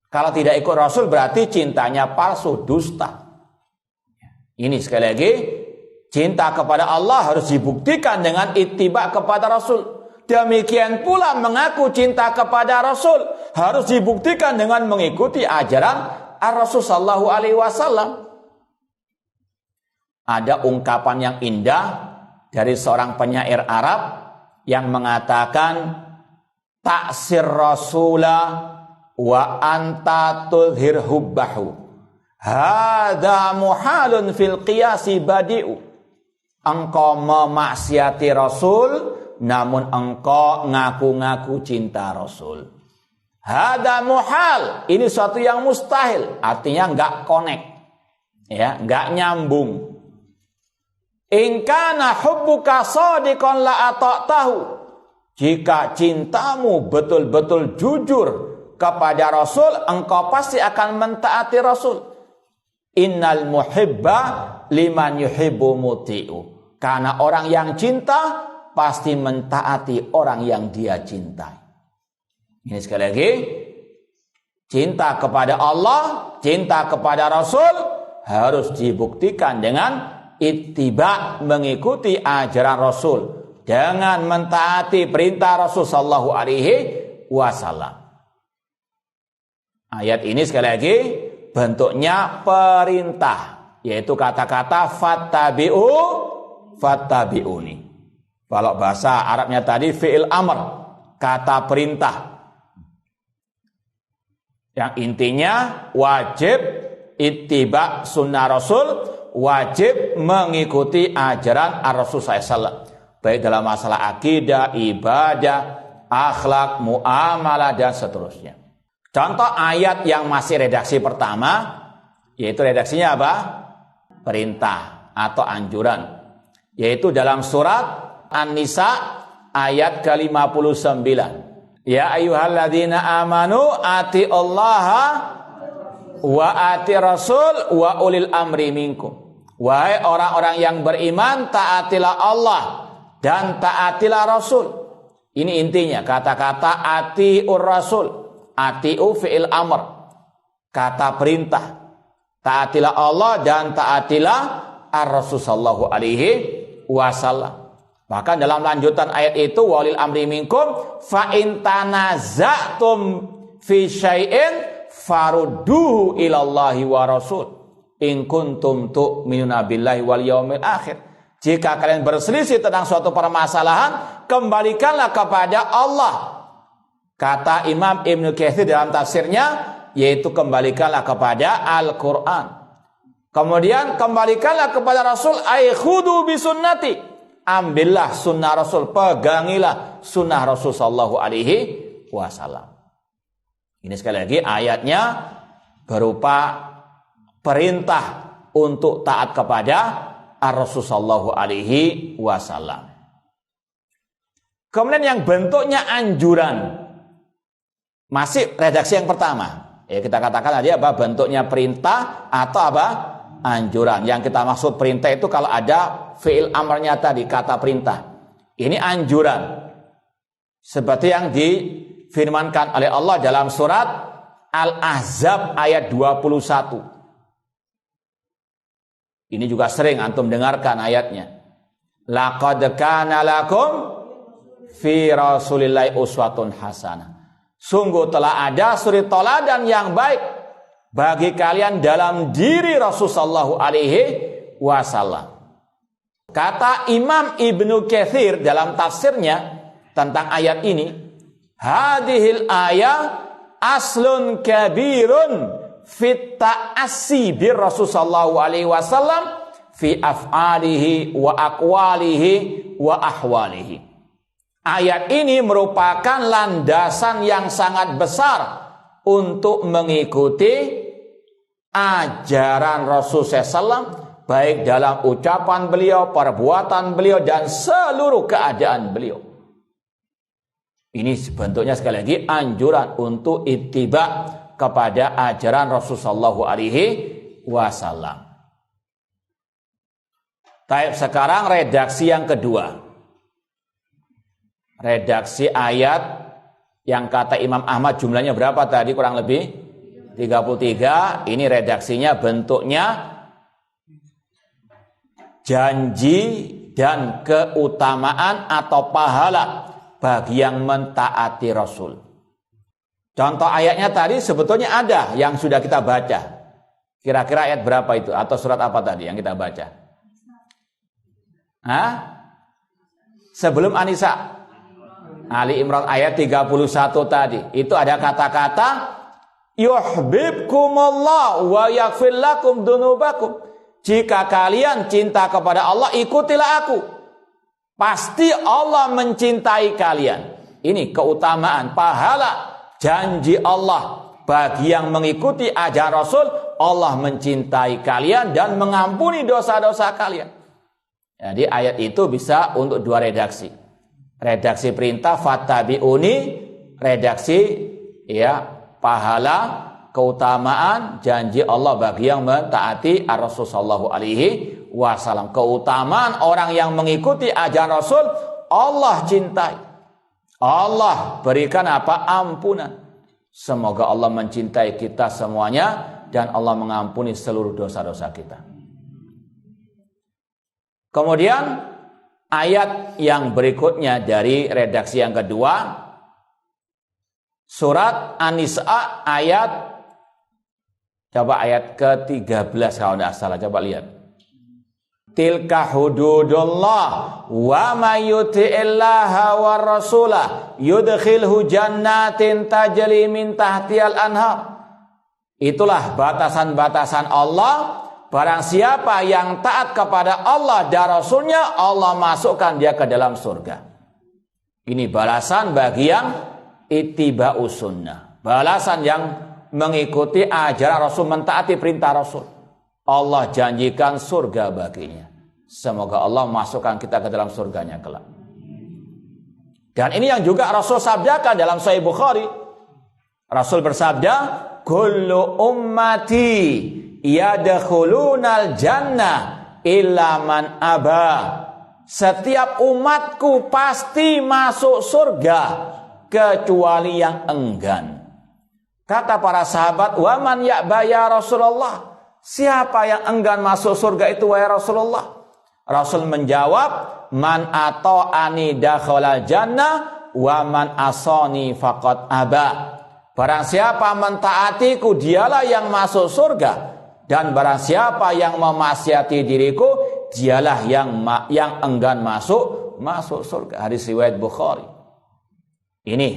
Kalau tidak ikut Rasul berarti cintanya palsu, dusta. Ini sekali lagi, cinta kepada Allah harus dibuktikan dengan ittiba kepada Rasul. Demikian pula mengaku cinta kepada Rasul harus dibuktikan dengan mengikuti ajaran Ar-Rasul sallallahu alaihi wasallam. Ada ungkapan yang indah dari seorang penyair Arab yang mengatakan, taksir rasula wa anta tudhir hubbahu hadza muhalun fil qiyasi badi'u. Engkau memaksiati Rasul namun engkau ngaku-ngaku cinta Rasul. Hadza muhal, ini suatu yang mustahil, artinya enggak connect, ya, enggak nyambung. In kana hubbuka shadiqan la ata'tahu, jika cintamu betul-betul jujur kepada Rasul, engkau pasti akan mentaati Rasul. Innal muhibba liman yuhibbu muti'u, karena orang yang cinta pasti mentaati orang yang dia cintai. Ini sekali lagi, cinta kepada Allah, cinta kepada Rasul harus dibuktikan dengan ittiba, mengikuti ajaran Rasul dengan mentaati perintah Rasul sallallahu alaihi wasallam. Ayat ini sekali lagi bentuknya perintah, yaitu kata-kata fattabi'uni. Kalau bahasa Arabnya tadi fi'il amr, kata perintah. Yang intinya wajib ittiba sunnah Rasul, wajib mengikuti ajaran Ar-Rasul SAW. Baik dalam masalah akidah, ibadah, akhlak, muamalah, dan seterusnya. Contoh ayat yang masih redaksi pertama, yaitu redaksinya apa? Perintah atau anjuran. Yaitu dalam surat An-Nisa ayat ke-59. Ya ayyuhalladzina amanu atiullaha wa ati rasul wa ulil amri minkum. Wahai orang-orang yang beriman, taatilah Allah dan taatilah Rasul. Ini intinya kata-kata atiur rasul. Atiu fi'il amr, kata perintah. Taatilah Allah dan taatilah Ar-Rasul sallallahu alaihi wasallam. Bahkan dalam lanjutan ayat itu, walil amri minkum fa in tanaza'tum fi syai'in farudduhu ilallahi wa rasul in kuntum tu'minuna billahi wal yaumil akhir. Jika kalian berselisih tentang suatu permasalahan, kembalikanlah kepada Allah. Kata Imam Ibnu Katsir dalam tafsirnya, yaitu kembalikanlah kepada Al-Quran. Kemudian kembalikanlah kepada Rasul, ay khudu bi sunnati, ambillah sunnah Rasul, pegangilah sunnah Rasul sallallahu alaihi wasallam. Ini sekali lagi ayatnya berupa perintah untuk taat kepada Ar-Rasul sallallahu alaihi wasallam. Kemudian yang bentuknya anjuran, masih redaksi yang pertama. Ya, kita katakan tadi apa? Bentuknya perintah atau apa? Anjuran. Yang kita maksud perintah itu kalau ada fi'il amrnya tadi, kata perintah. Ini anjuran. Seperti yang difirmankan oleh Allah dalam surat Al-Ahzab ayat 21. Ini juga sering antum dengarkan ayatnya. Laqad kana lakum fi Rasulillahi uswatun hasanah. Sungguh telah ada suri teladan yang baik bagi kalian dalam diri Rasulullah sallallahu alaihi wasallam. Kata Imam Ibnu Katsir dalam tafsirnya tentang ayat ini, hadhil ayah aslun kabirun fit ta'assi bir Rasul sallallahu alaihi wasallam fi af'alihi wa aqwalihi wa ahwalihi. Ayat ini merupakan landasan yang sangat besar untuk mengikuti ajaran Rasul SAW, baik dalam ucapan beliau, perbuatan beliau, dan seluruh keadaan beliau. Ini bentuknya sekali lagi anjuran untuk ittiba kepada ajaran Rasul sallallahu alaihi wasallam. Baik, sekarang redaksi yang kedua. Redaksi ayat yang kata Imam Ahmad jumlahnya berapa tadi? Kurang lebih 33. Ini redaksinya bentuknya janji dan keutamaan atau pahala bagi yang mentaati Rasul. Contoh ayatnya tadi sebetulnya ada yang sudah kita baca. Kira-kira ayat berapa itu? Atau surat apa tadi yang kita baca? Hah? Sebelum An-Nisa, Ali Imran ayat 31 tadi. Itu ada kata-kata yuhibbukumullah wa yaghfir lakum dzunubakum. Jika kalian cinta kepada Allah, ikutilah aku. Pasti Allah mencintai kalian. Ini keutamaan, pahala, janji Allah bagi yang mengikuti ajaran Rasul. Allah mencintai kalian dan mengampuni dosa-dosa kalian. Jadi ayat itu bisa untuk dua redaksi. Redaksi perintah fattabi'uni, redaksi ya pahala, keutamaan, janji Allah bagi yang mentaati Rasul sallallahu alaihi wasallam. Keutamaan orang yang mengikuti ajaran Rasul, Allah cintai. Allah berikan apa? Ampunan. Semoga Allah mencintai kita semuanya dan Allah mengampuni seluruh dosa-dosa kita. Kemudian ayat yang berikutnya dari redaksi yang kedua, surat An-Nisa ayat, coba ayat ke-13 kalau tidak salah, coba lihat. Tilka hududullah wa may yuti'illaha war rasulah yudkhilhu jannatin tajri min tahtihal anhar. Itulah batasan-batasan Allah. Barang siapa yang taat kepada Allah dan Rasulnya, Allah masukkan dia ke dalam surga. Ini balasan bagi yang ittiba'us sunnah. Balasan yang mengikuti ajaran Rasul, mentaati perintah Rasul. Allah janjikan surga baginya. Semoga Allah masukkan kita ke dalam surganya kelak. Dan ini yang juga Rasul sabdakan dalam Sahih Bukhari. Rasul bersabda, kullu ummati yadkhulunal jannah illa man aba. Setiap umatku pasti masuk surga kecuali yang enggan. Kata para sahabat, wa man ya'ba ya Rasulullah? Siapa yang enggan masuk surga itu wahai Rasulullah? Rasul menjawab, man ata'ani dakhalal jannah wa man asani faqad aba. Barang siapa mentaatiku, dialah yang masuk surga. Dan barang siapa yang memaksiati diriku, dialah yang enggan masuk surga. Hadis riwayat Bukhari. Ini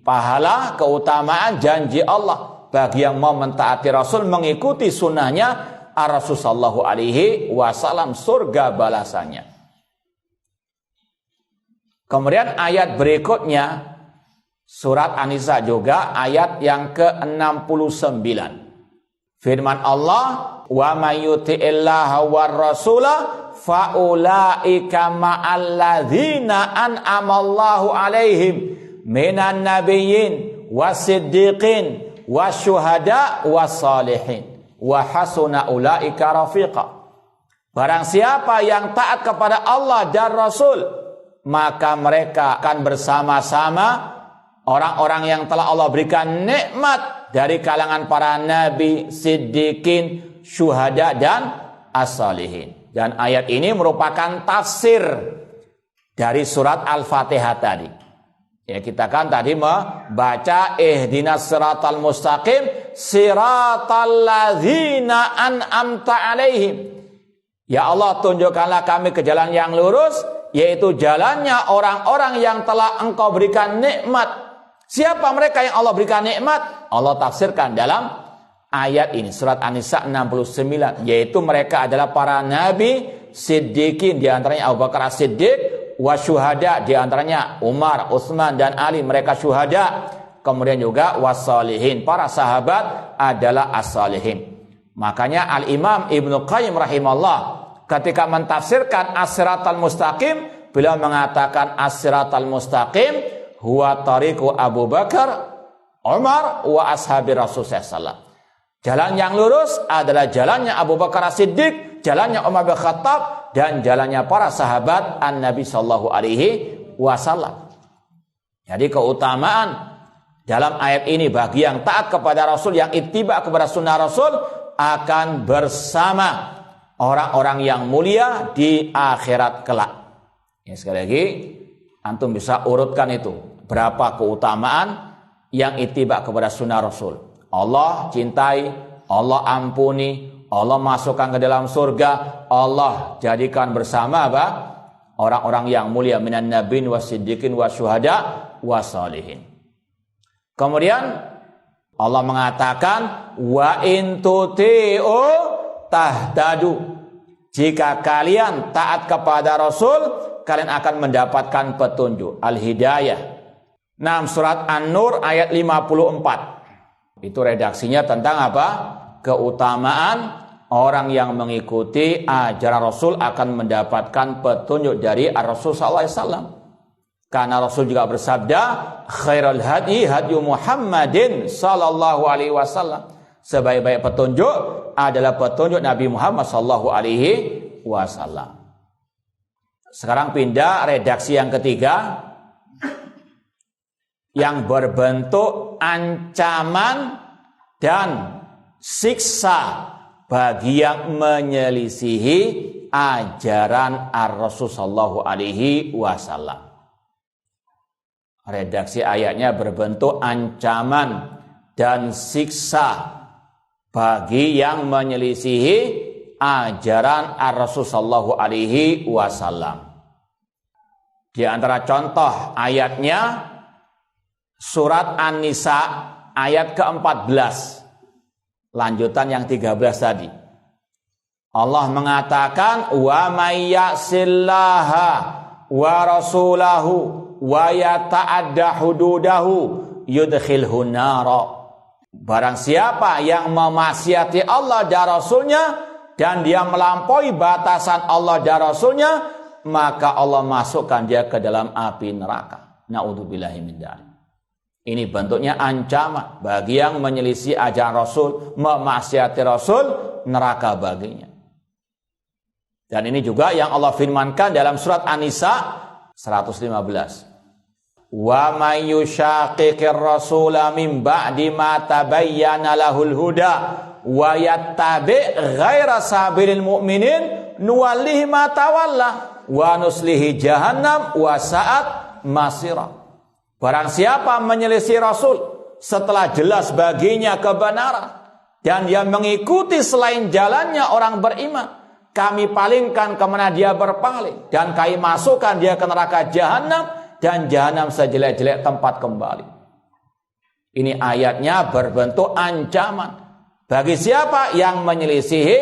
pahala, keutamaan, janji Allah bagi yang mau mentaati Rasul, mengikuti sunnahnya Rasul sallallahu alaihi wasallam, surga balasannya. Kemudian ayat berikutnya surat An-Nisa juga ayat yang ke-69. Firman Allah, wa may yuti'illaha war rasula fa ulaika ma'alladzina an'amallahu alaihim minan nabiyyin wasiddiqin wasyuhada wassalihin wa hasuna ulaika rafiqa. Barang siapa yang taat kepada Allah dan Rasul, maka mereka akan bersama-sama orang-orang yang telah Allah berikan nikmat dari kalangan para nabi, siddiqin, syuhada, dan as-salihin. Dan ayat ini merupakan tafsir dari surat Al-Fatihah tadi. Ya, kita kan tadi membaca ihdinas siratal mustaqim, siratal ladzina an'amta alaihim. Ya Allah, tunjukkanlah kami ke jalan yang lurus, yaitu jalannya orang-orang yang telah Engkau berikan nikmat. Siapa mereka yang Allah berikan nikmat? Allah tafsirkan dalam ayat ini, surat An-Nisa 69, yaitu mereka adalah para nabi, siddiqin, di antaranya Abu Bakar As-Siddiq, wa syuhada, di antaranya Umar, Utsman dan Ali, mereka syuhada. Kemudian juga wassalihin, para sahabat adalah as-salihin. Makanya Al-Imam Ibnu Qayyim rahimahullah ketika mentafsirkan as-siratal mustaqim, beliau mengatakan as-siratal mustaqim huwa tariqu Abu Bakar, Umar wa ashabi Rasulullah sallallahu. Jalan yang lurus adalah jalannya Abu Bakar As-Siddiq, jalannya Umar bin Khattab, dan jalannya para sahabat An-Nabi sallallahu alaihi wasallam. Jadi keutamaan dalam ayat ini bagi yang taat kepada Rasul, yang ittiba kepada sunnah Rasul, akan bersama orang-orang yang mulia di akhirat kelak. Ya, sekali lagi antum bisa urutkan itu, berapa keutamaan yang ittiba kepada sunnah Rasul. Allah cintai, Allah ampuni, Allah masukkan ke dalam surga, Allah jadikan bersama apa? Orang-orang yang mulia, minan nabiyyin wasiddiqin wasyuhada wasalihin. Kemudian Allah mengatakan wa in tuti'u tahtadu. Jika kalian taat kepada Rasul, kalian akan mendapatkan petunjuk, al-hidayah. 6 surat An-Nur ayat 54. Itu redaksinya tentang apa? Keutamaan orang yang mengikuti ajaran Rasul akan mendapatkan petunjuk dari Rasul sallallahu alaihi wasallam. Karena Rasul juga bersabda, khairul hadi hadyu Muhammadin sallallahu alaihi wasallam. Sebaik-baik petunjuk adalah petunjuk Nabi Muhammad sallallahu alaihi wasallam. Sekarang pindah redaksi yang ketiga, yang berbentuk ancaman dan siksa bagi yang menyelisihi ajaran Ar-Rasul sallallahu alaihi wasallam. Redaksi ayatnya berbentuk ancaman dan siksa bagi yang menyelisihi ajaran Ar-Rasul sallallahu alaihi wasallam. Di antara contoh ayatnya surat An-Nisa ayat ke-14, lanjutan yang 13 tadi. Allah mengatakan wa may ya'sillaha wa rasulahu wa yata'adda hududahu yudkhilhu nara. Barang siapa yang memaksiati Allah dan Rasulnya dan dia melampaui batasan Allah dan Rasulnya, maka Allah masukkan dia ke dalam api neraka. Na'udzubillahi min dzalik. Ini bentuknya ancaman bagi yang menyelisih ajaran Rasul, memaksiati Rasul, neraka baginya. Dan ini juga yang Allah firmankan dalam surat An-Nisa 115. Wa may yushaqiqir rasula min ba'di ma tabayyana lahul huda wa yattabi' ghaira sabilil mu'minin nuwallihi ma tawalla wa nuslihi jahannam wa sa'at masira. Barang siapa menyelisih Rasul setelah jelas baginya kebenaran dan dia mengikuti selain jalannya orang beriman, kami palingkan kemana dia berpaling dan kami masukkan dia ke neraka jahanam, dan jahanam sejelek-jelek tempat kembali. Ini ayatnya berbentuk ancaman bagi siapa yang menyelisihi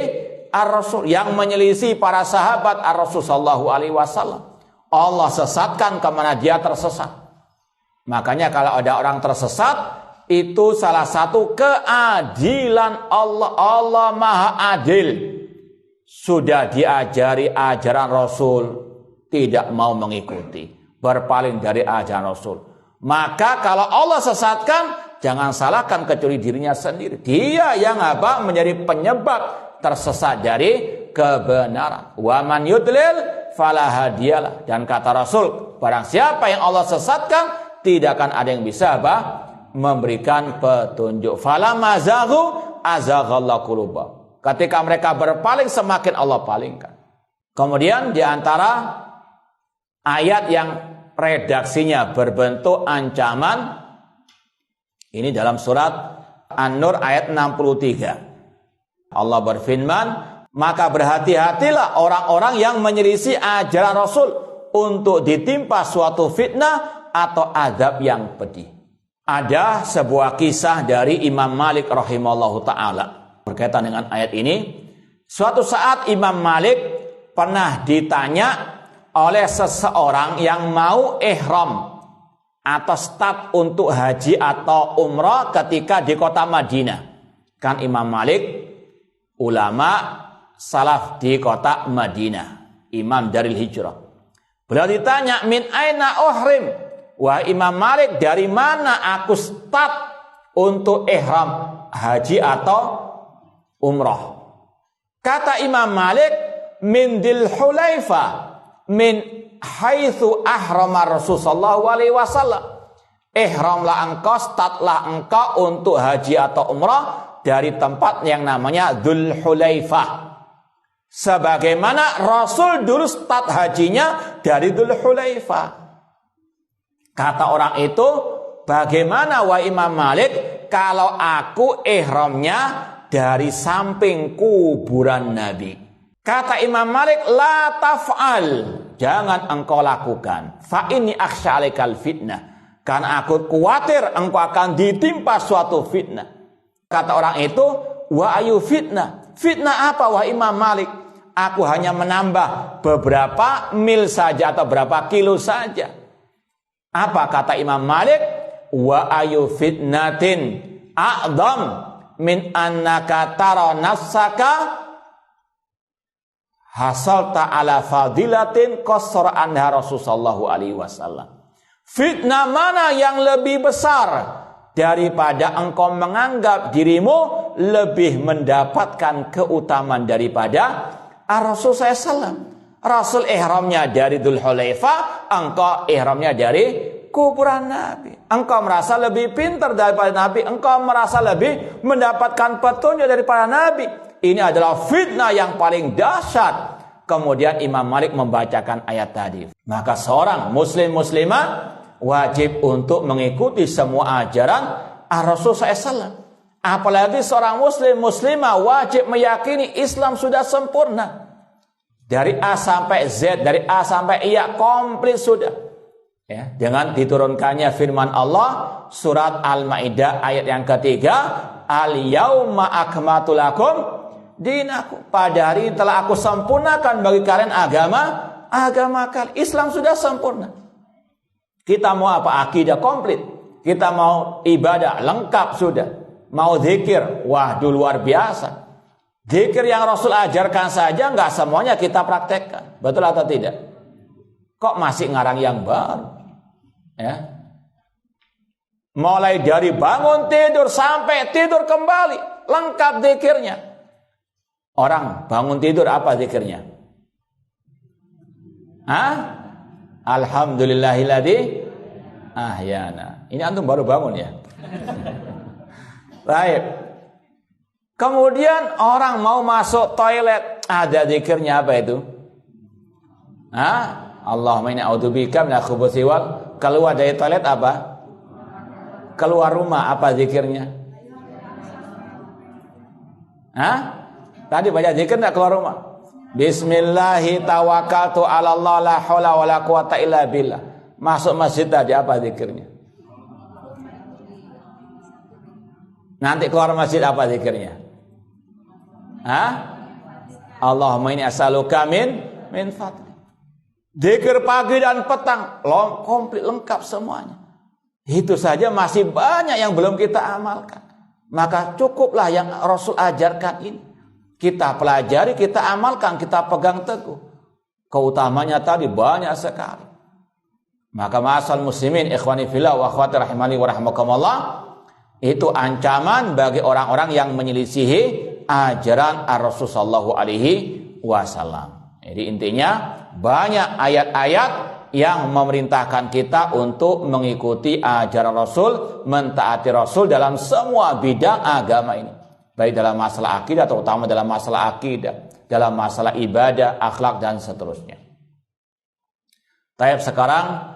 Ar-Rasul, yang menyelisih para sahabat Ar-Rasul sallallahu alaihi wasallam. Allah sesatkan kemana dia tersesat. Makanya kalau ada orang tersesat, itu salah satu keadilan Allah. Allah Maha Adil. Sudah diajari ajaran Rasul, tidak mau mengikuti, berpaling dari ajaran Rasul. Maka kalau Allah sesatkan, jangan salahkan kecuali dirinya sendiri. Dia yang menjadi penyebab tersesat dari kebenaran. Wa man yudlil fala hadiyalah. Dan kata Rasul, barang siapa yang Allah sesatkan, tidak akan ada yang bisa memberikan petunjuk. Fala mazaghu azaghallahu qulubah. Ketika mereka berpaling, semakin Allah palingkan. Kemudian di antara ayat yang redaksinya berbentuk ancaman, ini dalam surat An-Nur ayat 63. Allah berfirman, maka berhati-hatilah orang-orang yang menyelisih ajaran Rasul untuk ditimpa suatu fitnah atau azab yang pedih. ada sebuah kisah dari Imam Malik rahimahullahu ta'ala berkaitan dengan ayat ini. Suatu saat Imam Malik pernah ditanya oleh seseorang yang mau ihram atau start untuk haji atau umrah ketika di kota Madinah. Kan Imam Malik ulama salaf di kota Madinah, imam daril hijrah. Beliau ditanya, min aina uhrim? Wah Imam Malik, dari mana aku start untuk ihram haji atau umrah? Kata Imam Malik, min Dzul Hulaifah, min haitsu ahrama Rasulullah sallallahu alaihi wasallam. Ihramlah engkau, startlah engkau untuk haji atau umrah dari tempat yang namanya Dzul Hulaifah. Sebagaimana Rasul dulu start hajinya dari Dzul Hulaifah. Kata orang itu, bagaimana wahai Imam Malik kalau aku ihramnya dari samping kuburan Nabi? Kata Imam Malik, la taf'al, jangan engkau lakukan. Fa inni akhsha 'alaikal fitnah, karena aku khawatir engkau akan ditimpa suatu fitnah. Kata orang itu, wa ayu fitnah? Fitnah apa wahai Imam Malik? Aku hanya menambah beberapa mil saja atau berapa kilo saja. Apa kata Imam Malik? Wa ayu fitnatin a'dham min annaka tara nafsaka hasalta ala fadilatin qassara anha Rasulullah sallallahu alaihi wasallam. Fitnah mana yang lebih besar daripada engkau menganggap dirimu lebih mendapatkan keutamaan daripada Rasul SAW? Rasul ihramnya dari Dzul Hulaifah, engkau ihramnya dari kuburan Nabi. Engkau merasa lebih pintar daripada Nabi, engkau merasa lebih mendapatkan petunjuk daripada Nabi. Ini adalah fitnah yang paling dahsyat. Kemudian Imam Malik membacakan ayat tadi. Maka seorang muslim-muslimah wajib untuk mengikuti semua ajaran Rasul SAW. Apalagi seorang muslim-muslimah wajib meyakini Islam sudah sempurna. Dari A sampai Z, dari A sampai I, komplit sudah. Ya, dengan diturunkannya firman Allah surat Al-Maidah ayat yang ketiga, al-yauma akmaltu lakum dinakum. Pada hari ini telah aku sempurnakan bagi kalian agama kalian. Islam sudah sempurna. Kita mau apa? Akidah komplit. Kita mau ibadah lengkap sudah. Mau zikir, wah luar biasa. Zikir yang Rasul ajarkan saja nggak semuanya kita praktekkan. Betul atau tidak? Kok masih ngarang yang baru? Ya. Mulai dari bangun tidur sampai tidur kembali, lengkap zikirnya. Orang bangun tidur apa zikirnya? Alhamdulillahilladzi ahyana. Ini antum baru bangun ya. Baik. Kemudian orang mau masuk toilet, ada zikirnya apa itu? Allahumma inni a'udzubika minal khubuthi wal. Keluar dari toilet apa? Keluar rumah apa zikirnya? Tadi baca zikir enggak keluar rumah? Bismillahi tawakkaltu 'ala Allah la haula wala quwata illa billah. Masuk masjid tadi apa zikirnya? Nanti keluar masjid apa zikirnya? Allahumma inni as'aluka min fadli. Zikir pagi dan petang, komplit lengkap semuanya. Itu saja masih banyak yang belum kita amalkan. Maka cukuplah yang Rasul ajarkan ini. Kita pelajari, kita amalkan, kita pegang teguh. Keutamanya tadi banyak sekali. Maka ma'asal muslimin ikhwani fillah wa akhwati rahimani wa rahimakumullah, itu ancaman bagi orang-orang yang menyelisihi ajaran Rasul sallallahu alaihi wasallam. Jadi intinya banyak ayat-ayat yang memerintahkan kita untuk mengikuti ajaran Rasul, mentaati Rasul dalam semua bidang agama ini. Baik dalam masalah akidah, terutama dalam masalah akidah, dalam masalah ibadah, akhlak dan seterusnya. Taib sekarang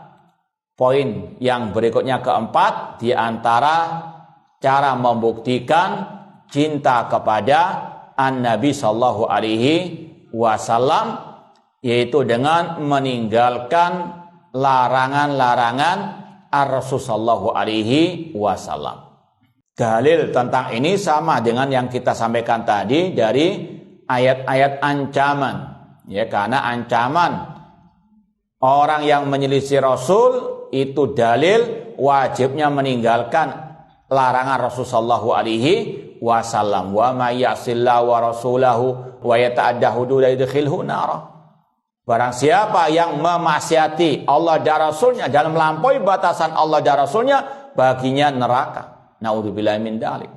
poin yang berikutnya keempat, di antara cara membuktikan cinta kepada An-Nabi sallallahu alaihi wasallam, yaitu dengan meninggalkan larangan-larangan ar-Rasul sallallahu alaihi wasallam. Dalil tentang ini sama dengan yang kita sampaikan tadi dari ayat-ayat ancaman. Ya, karena ancaman orang yang menyelisih Rasul itu dalil wajibnya meninggalkan larangan Rasul sallallahu alaihi wasallam. Wa may ya'sillahu wa rasulahu wa yata'adda hududa yudkhilhu nar. Barang siapa yang memaksiati Allah dan Rasulnya dalam melampaui batasan Allah dan Rasulnya, baginya neraka. Naudzubillahi min dzalik.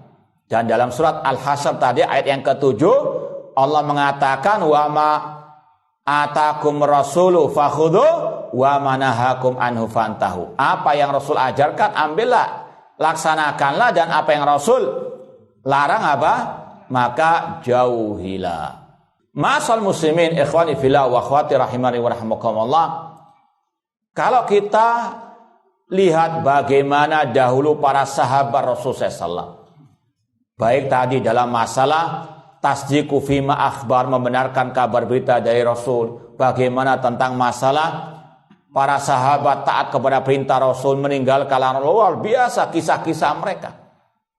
Dan dalam surat Al-Hasyr tadi ayat yang ke-7 Allah mengatakan wa ma atakum rasulu fakhudhu wa manahakum anhu fantahu. Apa yang Rasul ajarkan ambillah, laksanakanlah, dan apa yang Rasul larang apa? Maka jauhilah. Ma'asal muslimin ikhwani fillah wa akhwati rahimani wa rahimakumullah. Kalau kita lihat bagaimana dahulu para sahabat Rasulullah SAW, baik tadi dalam masalah tasdiqu fima akhbar, membenarkan kabar berita dari Rasul, bagaimana tentang masalah para sahabat taat kepada perintah Rasul, meninggalkan larangan, luar biasa kisah-kisah mereka.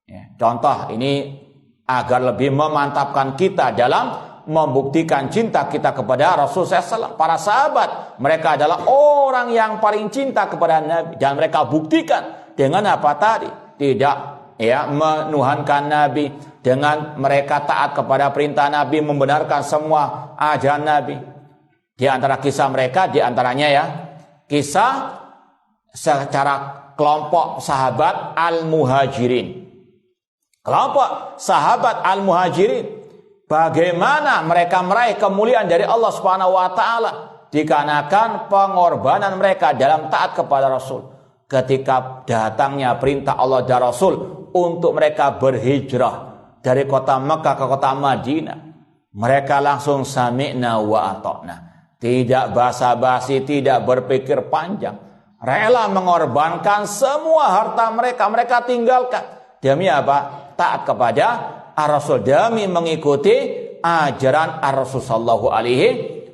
Ya, contoh ini agar lebih memantapkan kita dalam membuktikan cinta kita kepada Rasulullah SAW. Para sahabat, mereka adalah orang yang paling cinta kepada Nabi, dan mereka buktikan dengan apa tadi? Tidak menuhankan Nabi, dengan mereka taat kepada perintah Nabi, membenarkan semua ajaran Nabi. Di antara kisah mereka, di antaranya kisah secara kelompok sahabat Al-Muhajirin. Kelompok sahabat Al-Muhajirin, bagaimana mereka meraih kemuliaan dari Allah Subhanahu wa taala dikarenakan pengorbanan mereka dalam taat kepada Rasul. Ketika datangnya perintah Allah dan Rasul untuk mereka berhijrah dari kota Mekah ke kota Madinah, mereka langsung sami'na wa ata'na. Tidak basa-basi, tidak berpikir panjang, rela mengorbankan semua harta mereka, mereka tinggalkan. Demi apa? Taat kepada Ar-Rasul, demi mengikuti ajaran Ar-Rasul sallallahu alaihi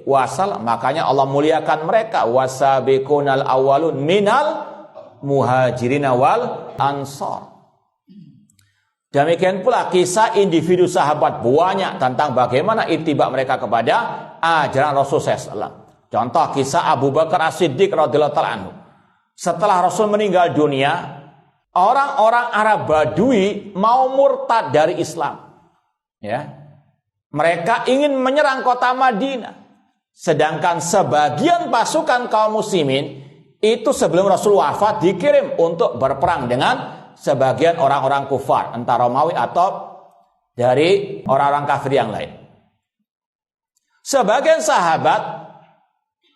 wasallam. Makanya Allah muliakan mereka, wasabiqunal awwalun minal muhajirin wal ansar. Demikian pula kisah individu sahabat banyak tentang bagaimana ittiba mereka kepada ajaran Rasul SAW. Contoh kisah Abu Bakar As-Siddiq radhiyallahu ta'ala anhu. Setelah Rasul meninggal dunia, orang-orang Arab Badui mau murtad dari Islam. Ya. Mereka ingin menyerang kota Madinah. Sedangkan sebagian pasukan kaum muslimin itu sebelum Rasul wafat dikirim untuk berperang dengan sebagian orang-orang kufar, entah Romawi atau dari orang-orang kafir yang lain. Sebagian sahabat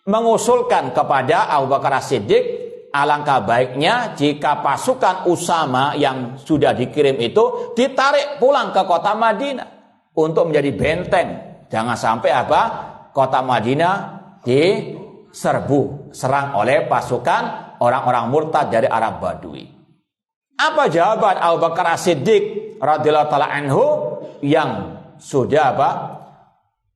mengusulkan kepada Abu Bakar As-Siddiq, alangkah baiknya jika pasukan Usama yang sudah dikirim itu ditarik pulang ke kota Madinah untuk menjadi benteng. Jangan sampai kota Madinah serang oleh pasukan orang-orang murtad dari Arab Badui. Apa jawaban Abu Bakar As-Siddiq radhiyallahu ta'ala anhu yang sudah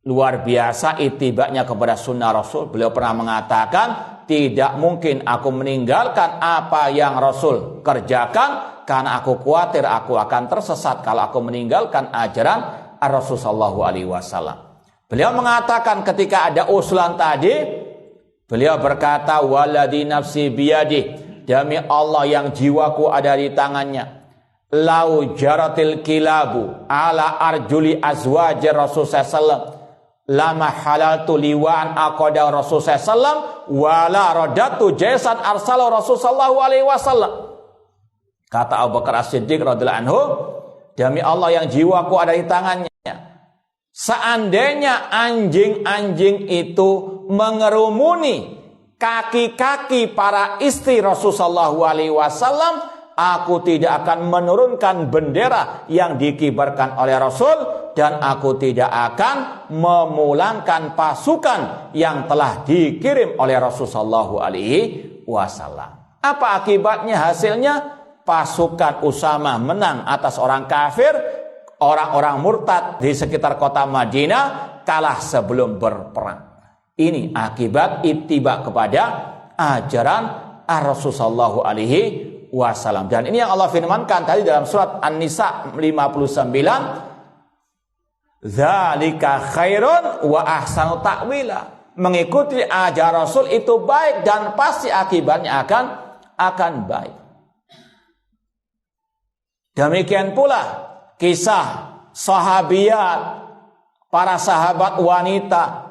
luar biasa ittiba'nya kepada sunnah Rasul? Beliau pernah mengatakan, tidak mungkin aku meninggalkan apa yang Rasul kerjakan, karena aku khawatir aku akan tersesat kalau aku meninggalkan ajaran Ar-Rasul sallallahu alaihi wasallam. Beliau mengatakan ketika ada usulan tadi, beliau berkata, waladhi nafsi biyadih, demi Allah yang jiwaku ada di tangannya, lau jaratil kilabu ala arjuli azwajir Rasul sallallahu lama halaltu liwa'an aqada Rasul sallallahu wala radatu jaisan arsala Rasul sallallahu alaihi wasallam. Kata Abu Bakar As-Siddiq radhiyallahu anhu, demi Allah yang jiwaku ada di tangannya, seandainya anjing-anjing itu mengerumuni kaki-kaki para istri Rasulullah SAW, aku tidak akan menurunkan bendera yang dikibarkan oleh Rasul, dan aku tidak akan memulangkan pasukan yang telah dikirim oleh Rasulullah SAW. Apa akibatnya? Hasilnya pasukan Usama menang atas orang kafir, orang-orang murtad di sekitar kota Madinah kalah sebelum berperang. Ini akibat ittiba kepada ajaran Rasul sallallahu alaihi wasallam. Dan ini yang Allah firmankan tadi dalam surat An-Nisa 59, dzalika khairun wa ahsanu ta'wila. Mengikuti ajaran Rasul itu baik dan pasti akibatnya akan baik. Demikian pula kisah sahabiat, para sahabat wanita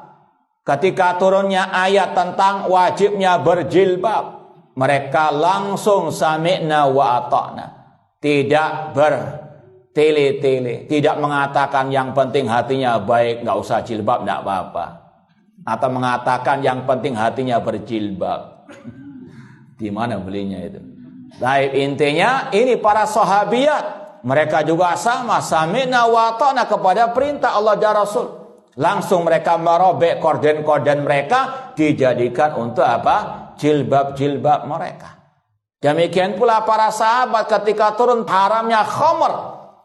ketika turunnya ayat tentang wajibnya berjilbab, mereka langsung sami'na wa ata'na, tidak bertele-tele, tidak mengatakan yang penting hatinya baik, nggak usah jilbab, nggak apa-apa, atau mengatakan yang penting hatinya berjilbab. Di mana belinya itu? Baik, intinya ini para sahabiat, mereka juga sama sami'na wa ata'na kepada perintah Allah dan Rasul. Langsung mereka merobek korden-korden mereka dijadikan untuk apa? Jilbab-jilbab mereka. Demikian pula para sahabat ketika turun haramnya khamr,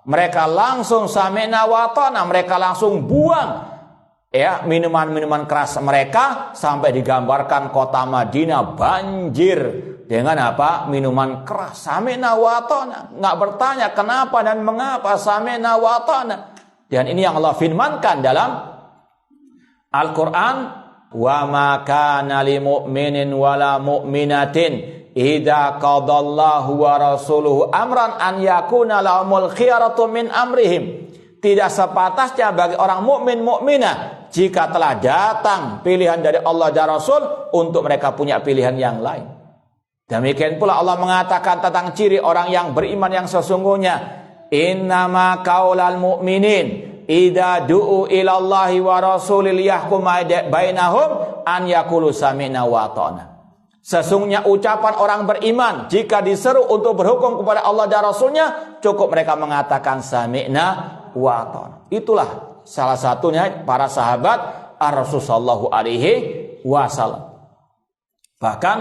mereka langsung sami'na wa ata'na, mereka langsung buang ya minuman-minuman keras mereka, sampai digambarkan kota Madinah banjir dengan apa? Minuman keras. Sami'na wa ata'na. Enggak bertanya kenapa dan mengapa, sami'na wa ata'na. Dan ini yang Allah firmankan dalam Al-Qur'an, wa ma kana lil mu'minin wala mu'minatin idza qadallahu wa rasuluhu amran an yakuna lahumul khiyaratu min amrihim. Tidak sepatasnya bagi orang mukmin mukminah jika telah datang pilihan dari Allah dan Rasul untuk mereka punya pilihan yang lain. Demikian pula Allah mengatakan tentang ciri orang yang beriman yang sesungguhnya, innama qaulal mu'minin idza du'u ilallahi wa rasulil yahkum bainahum an yaqulu sami'na wa ata'na. Sesungguhnya ucapan orang beriman jika diseru untuk berhukum kepada Allah dan Rasulnya, cukup mereka mengatakan sami'na wa ata'na. Itulah salah satunya para sahabat Rasul sallallahu alaihi wasallam. Bahkan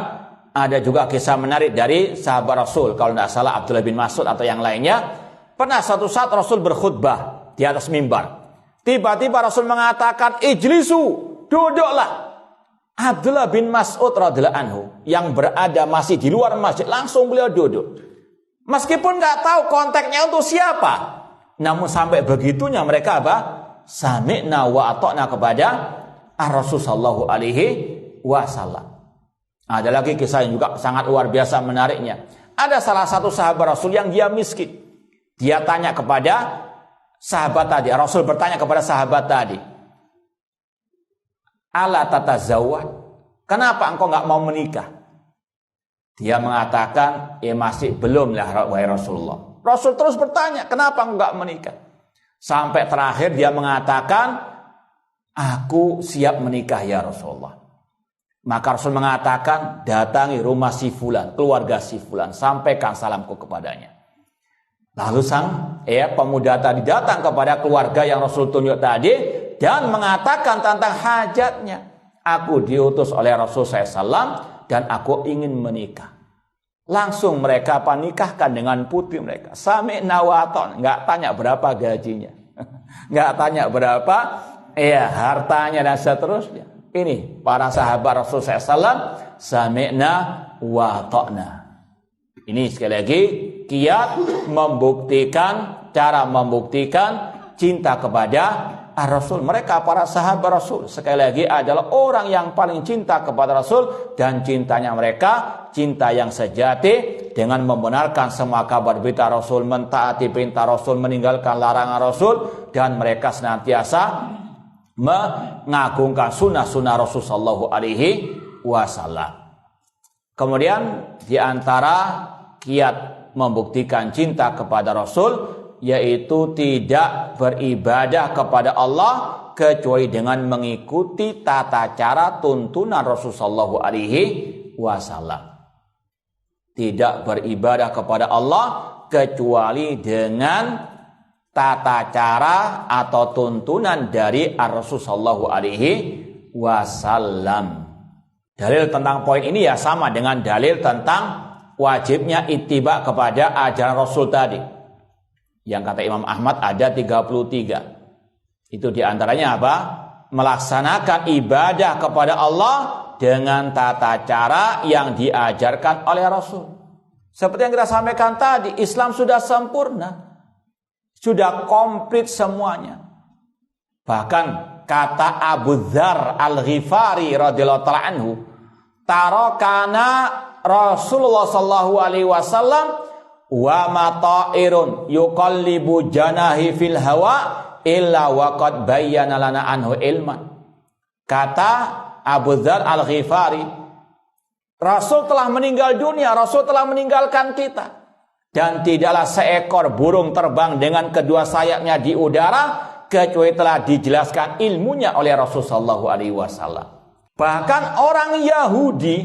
ada juga kisah menarik dari sahabat Rasul, kalau tidak salah Abdullah bin Mas'ud atau yang lainnya. Pernah suatu saat Rasul berkhutbah di atas mimbar. Tiba-tiba Rasul mengatakan, ijlisu, duduklah. Abdullah bin Mas'ud radhiyallahu anhu yang berada masih di luar masjid, langsung beliau duduk. Meskipun nggak tahu konteksnya untuk siapa, namun sampai begitunya mereka apa? Sami'na wa ata'na kepada Rasul sallallahu alaihi wasallam. Ada lagi kisah yang juga sangat luar biasa menariknya. Ada salah satu sahabat Rasul yang dia miskin. Dia tanya kepada sahabat tadi. Rasul bertanya kepada sahabat tadi, ala tatazawwaj, kenapa engkau nggak mau menikah? Dia mengatakan, masih belum lah wahai Rasulullah. Rasul terus bertanya, kenapa engkau nggak menikah? Sampai terakhir dia mengatakan, aku siap menikah ya Rasulullah. Maka Rasul mengatakan, datangi rumah si fulan, keluarga si fulan, sampaikan salamku kepadanya. Lalu sang pemuda tadi datang kepada keluarga yang Rasul tunjuk tadi dan mengatakan tentang hajatnya. Aku diutus oleh Rasul SAW dan aku ingin menikah. Langsung mereka nikahkan dengan putri mereka. Sami'na wa ata'na. Enggak tanya berapa gajinya. Enggak tanya berapa hartanya dan seterusnya. Ini para sahabat Rasul SAW, sami'na wa ta'na. Ini sekali lagi kiat cara membuktikan cinta kepada Rasul. Mereka para sahabat Rasul sekali lagi adalah orang yang paling cinta kepada Rasul, dan cintanya mereka cinta yang sejati dengan membenarkan semua kabar berita Rasul, mentaati perintah Rasul, meninggalkan larangan Rasul, dan mereka senantiasa mengagungkan sunnah-sunnah Rasul sallallahu alaihi wasallam. Kemudian di antara kiat membuktikan cinta kepada Rasul yaitu tidak beribadah kepada Allah kecuali dengan mengikuti tata cara tuntunan Rasul sallallahu alaihi wasallam. Tidak beribadah kepada Allah kecuali dengan tata cara atau tuntunan dari Rasul sallallahu alaihi wasallam. Dalil tentang poin ini ya sama dengan dalil tentang wajibnya ittiba kepada ajaran Rasul tadi. Yang kata Imam Ahmad ada 33. Itu diantaranya apa? melaksanakan ibadah kepada Allah dengan tata cara yang diajarkan oleh Rasul. Seperti yang kita sampaikan tadi, Islam sudah sempurna, sudah komplit semuanya. Bahkan kata Abu Dzar Al-Ghifari radhiyallahu ta'ala anhu, tarakana Rasulullah sallallahu alaihi wasallam wa mata'irun yuqallibu janahi fil hawa illa waqad bayyana lana anhu ilman. Kata Abu Dzar Al-Ghifari, Rasul telah meninggal dunia, Rasul telah meninggalkan kita, dan tidaklah seekor burung terbang dengan kedua sayapnya di udara kecuali telah dijelaskan ilmunya oleh Rasul sallallahu alaihi wasallam. Bahkan orang Yahudi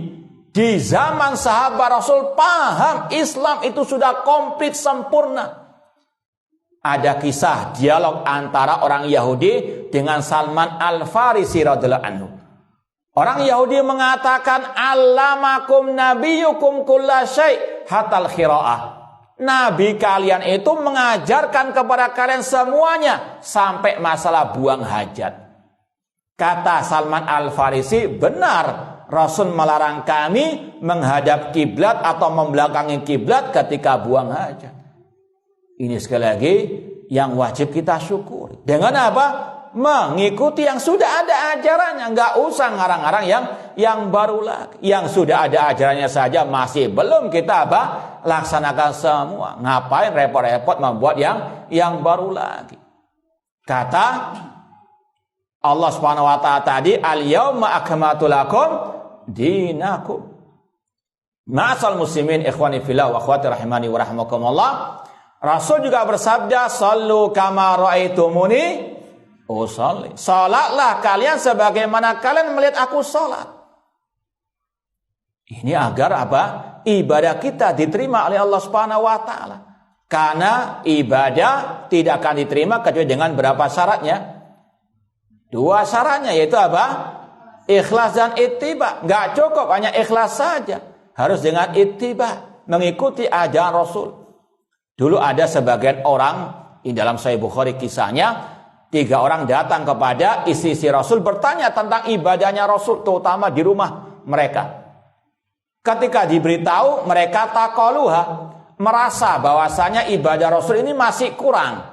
di zaman sahabat Rasul paham Islam itu sudah komplit sempurna. Ada kisah dialog antara orang Yahudi dengan Salman Al-Farisi radhiyallahu anhu. Orang Yahudi mengatakan, allamakum nabiyukum kulla syai' hatal khira'ah. Nabi kalian itu mengajarkan kepada kalian semuanya sampai masalah buang hajat. Kata Salman Al-Farisi, benar, Rasul melarang kami menghadap kiblat atau membelakangi kiblat ketika buang hajat. Ini sekali lagi yang wajib kita syukuri. Dengan apa? Mengikuti yang sudah ada ajarannya. Nggak usah ngarang-ngarang yang baru lagi. Yang sudah ada ajarannya saja masih belum kita laksanakan semua. Ngapain repot-repot membuat yang baru lagi? Kata Allah Subhanahu wa ta'ala tadi, al-yauma akmaltu lakum dinakum. Ma'asal muslimin ikhwani fillah wa akhwati rahimani wa rahimakumullah. Rasul juga bersabda, sallu kama ra'aitumuni usolli. Salatlah kalian sebagaimana kalian melihat aku salat. Ini agar apa? Ibadah kita diterima oleh Allah Subhanahu wa taala. Karena ibadah tidak akan diterima kecuali dengan berapa syaratnya? 2 syaratnya, yaitu apa? Ikhlas dan ittiba. Enggak cukup hanya ikhlas saja. Harus dengan ittiba, mengikuti ajaran Rasul. Dulu ada sebagian orang, di dalam Sahih Bukhari kisahnya, 3 orang datang kepada istri Rasul bertanya tentang ibadahnya Rasul, terutama di rumah mereka. Ketika diberitahu, mereka taqaluha, merasa bahwasanya ibadah Rasul ini masih kurang.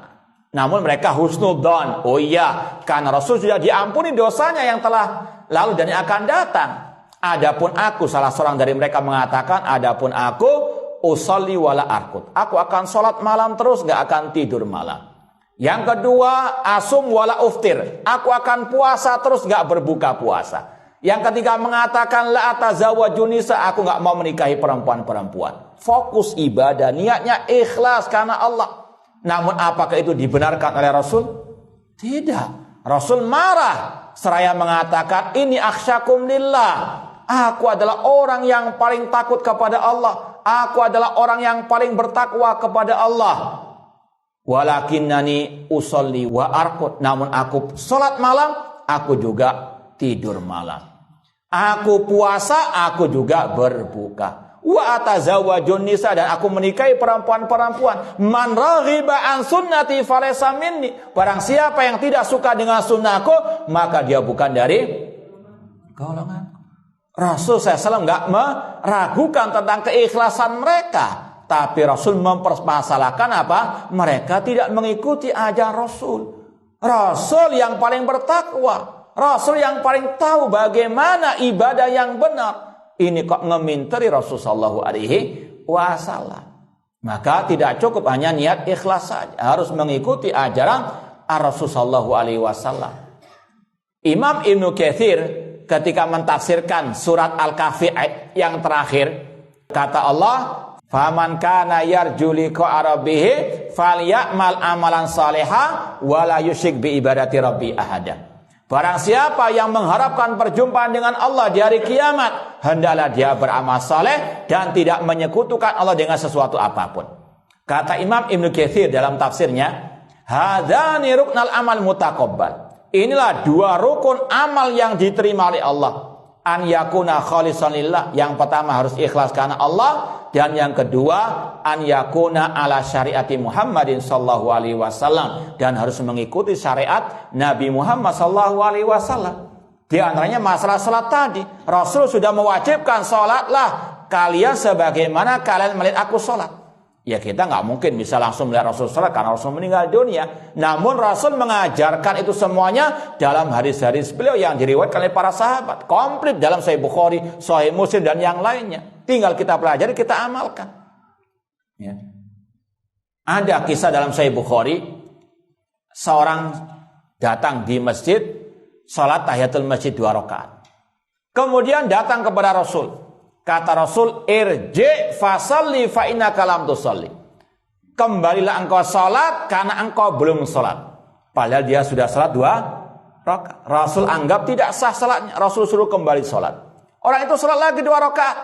Namun mereka husnudzon, oh iya, karena Rasul sudah diampuni dosanya yang telah lalu dan yang akan datang. Adapun aku, salah seorang dari mereka mengatakan, adapun aku usolli wala arkut. Aku akan sholat malam terus, gak akan tidur malam. Yang kedua, asum wala uftir. Aku akan puasa terus, gak berbuka puasa. Yang ketiga mengatakan, la atazawwaju nisa. Aku gak mau menikahi perempuan-perempuan. Fokus ibadah, niatnya ikhlas karena Allah. Namun apakah itu dibenarkan oleh Rasul? Tidak. Rasul marah seraya mengatakan, ini akhsyakum lillah. Aku adalah orang yang paling takut kepada Allah. Aku adalah orang yang paling bertakwa kepada Allah. Walakinnani usolli wa arkut. Namun aku sholat malam, aku juga tidur malam. Aku puasa, aku juga berbuka. Wa atazawwajun nisa, dan aku menikahi perempuan-perempuan. Man raghiba an sunnati falaysa minni. Barang siapa yang tidak suka dengan sunnahku, maka dia bukan dari golongan. Rasul SAW enggak meragukan tentang keikhlasan mereka, tapi Rasul mempermasalahkan apa? Mereka tidak mengikuti ajaran Rasul. Rasul yang paling bertakwa, Rasul yang paling tahu bagaimana ibadah yang benar. Ini kok ngeminteri Rasul sallallahu alaihi wasallam. Maka tidak cukup hanya niat ikhlas saja, harus mengikuti ajaran Rasul sallallahu alaihi wasallam. Imam Ibnu Katsir ketika mentafsirkan surat Al-Kahfi yang terakhir, kata Allah, faman kana yarju liqa rabbih falyamal amalan salihah wa la yusyrik bi ibadati rabbi ahada. Barang siapa yang mengharapkan perjumpaan dengan Allah di hari kiamat, hendaklah dia beramal saleh dan tidak menyekutukan Allah dengan sesuatu apapun. Kata Imam Ibnu Katsir dalam tafsirnya, hadzani ruknal amal mutaqabbal. Inilah 2 rukun amal yang diterima oleh Allah. an yakuna khalisan lillah. Yang pertama harus ikhlas karena Allah, dan yang kedua an yakuna ala syariati Muhammadin sallallahu alaihi wasallam, dan harus mengikuti syariat Nabi Muhammad sallallahu alaihi wasallam. Di antaranya masalah salat tadi. Rasul sudah mewajibkan salatlah kalian sebagaimana kalian melihat aku salat. Ya kita nggak mungkin bisa langsung melihat Rasul salat karena Rasul meninggal dunia. Namun Rasul mengajarkan itu semuanya dalam hadis-hadis beliau yang diriwayatkan oleh para sahabat. Komplit dalam Sahih Bukhari, Sahih Muslim dan yang lainnya. Tinggal kita pelajari, kita amalkan. Ya. Ada kisah dalam Sahih Bukhari, seorang datang di masjid, salat tahiyatul masjid 2 rakaat. Kemudian datang kepada Rasul. Kata Rasul, irji fasalli fa innaka lam tusalli. Kembalilah engkau salat karena engkau belum salat. Padahal dia sudah salat 2 rakaat. Rasul anggap tidak sah salatnya. Rasul suruh kembali salat. Orang itu salat lagi 2 rakaat.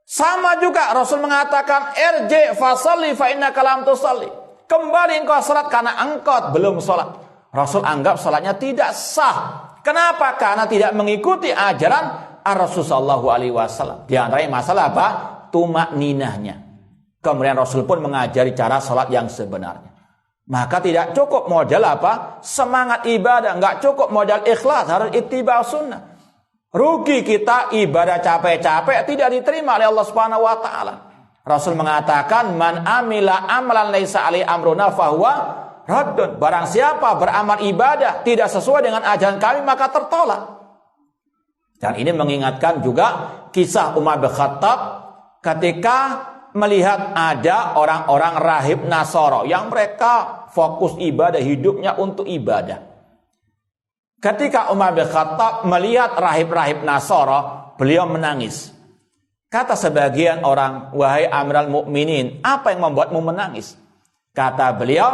Sama juga Rasul mengatakan, irji fasalli fa innaka lam tusalli. Kembali engkau salat karena engkau belum salat. Rasul anggap salatnya tidak sah. Kenapa? Karena tidak mengikuti ajaran Rasul sallallahu alaihi wasallam. Di antaranya masalah apa? Tumakninahnya. Kemudian Rasul pun mengajari cara salat yang sebenarnya. Maka tidak cukup modal apa? Semangat ibadah, enggak cukup modal ikhlas, harus ittiba sunnah. Rugi kita ibadah capek-capek tidak diterima oleh Allah Subhanahu wa taala. Rasul mengatakan, "Man amila amalan laisa alaihi amruna fahuwa raddun." Barang siapa beramal ibadah tidak sesuai dengan ajaran kami maka tertolak. Dan ini mengingatkan juga kisah Umar bin Khattab ketika melihat ada orang-orang rahib Nasara yang mereka fokus ibadah, hidupnya untuk ibadah. Ketika Umar bin Khattab melihat rahib-rahib Nasara, beliau menangis. Kata sebagian orang, "Wahai Amirul Mukminin, apa yang membuatmu menangis?" Kata beliau,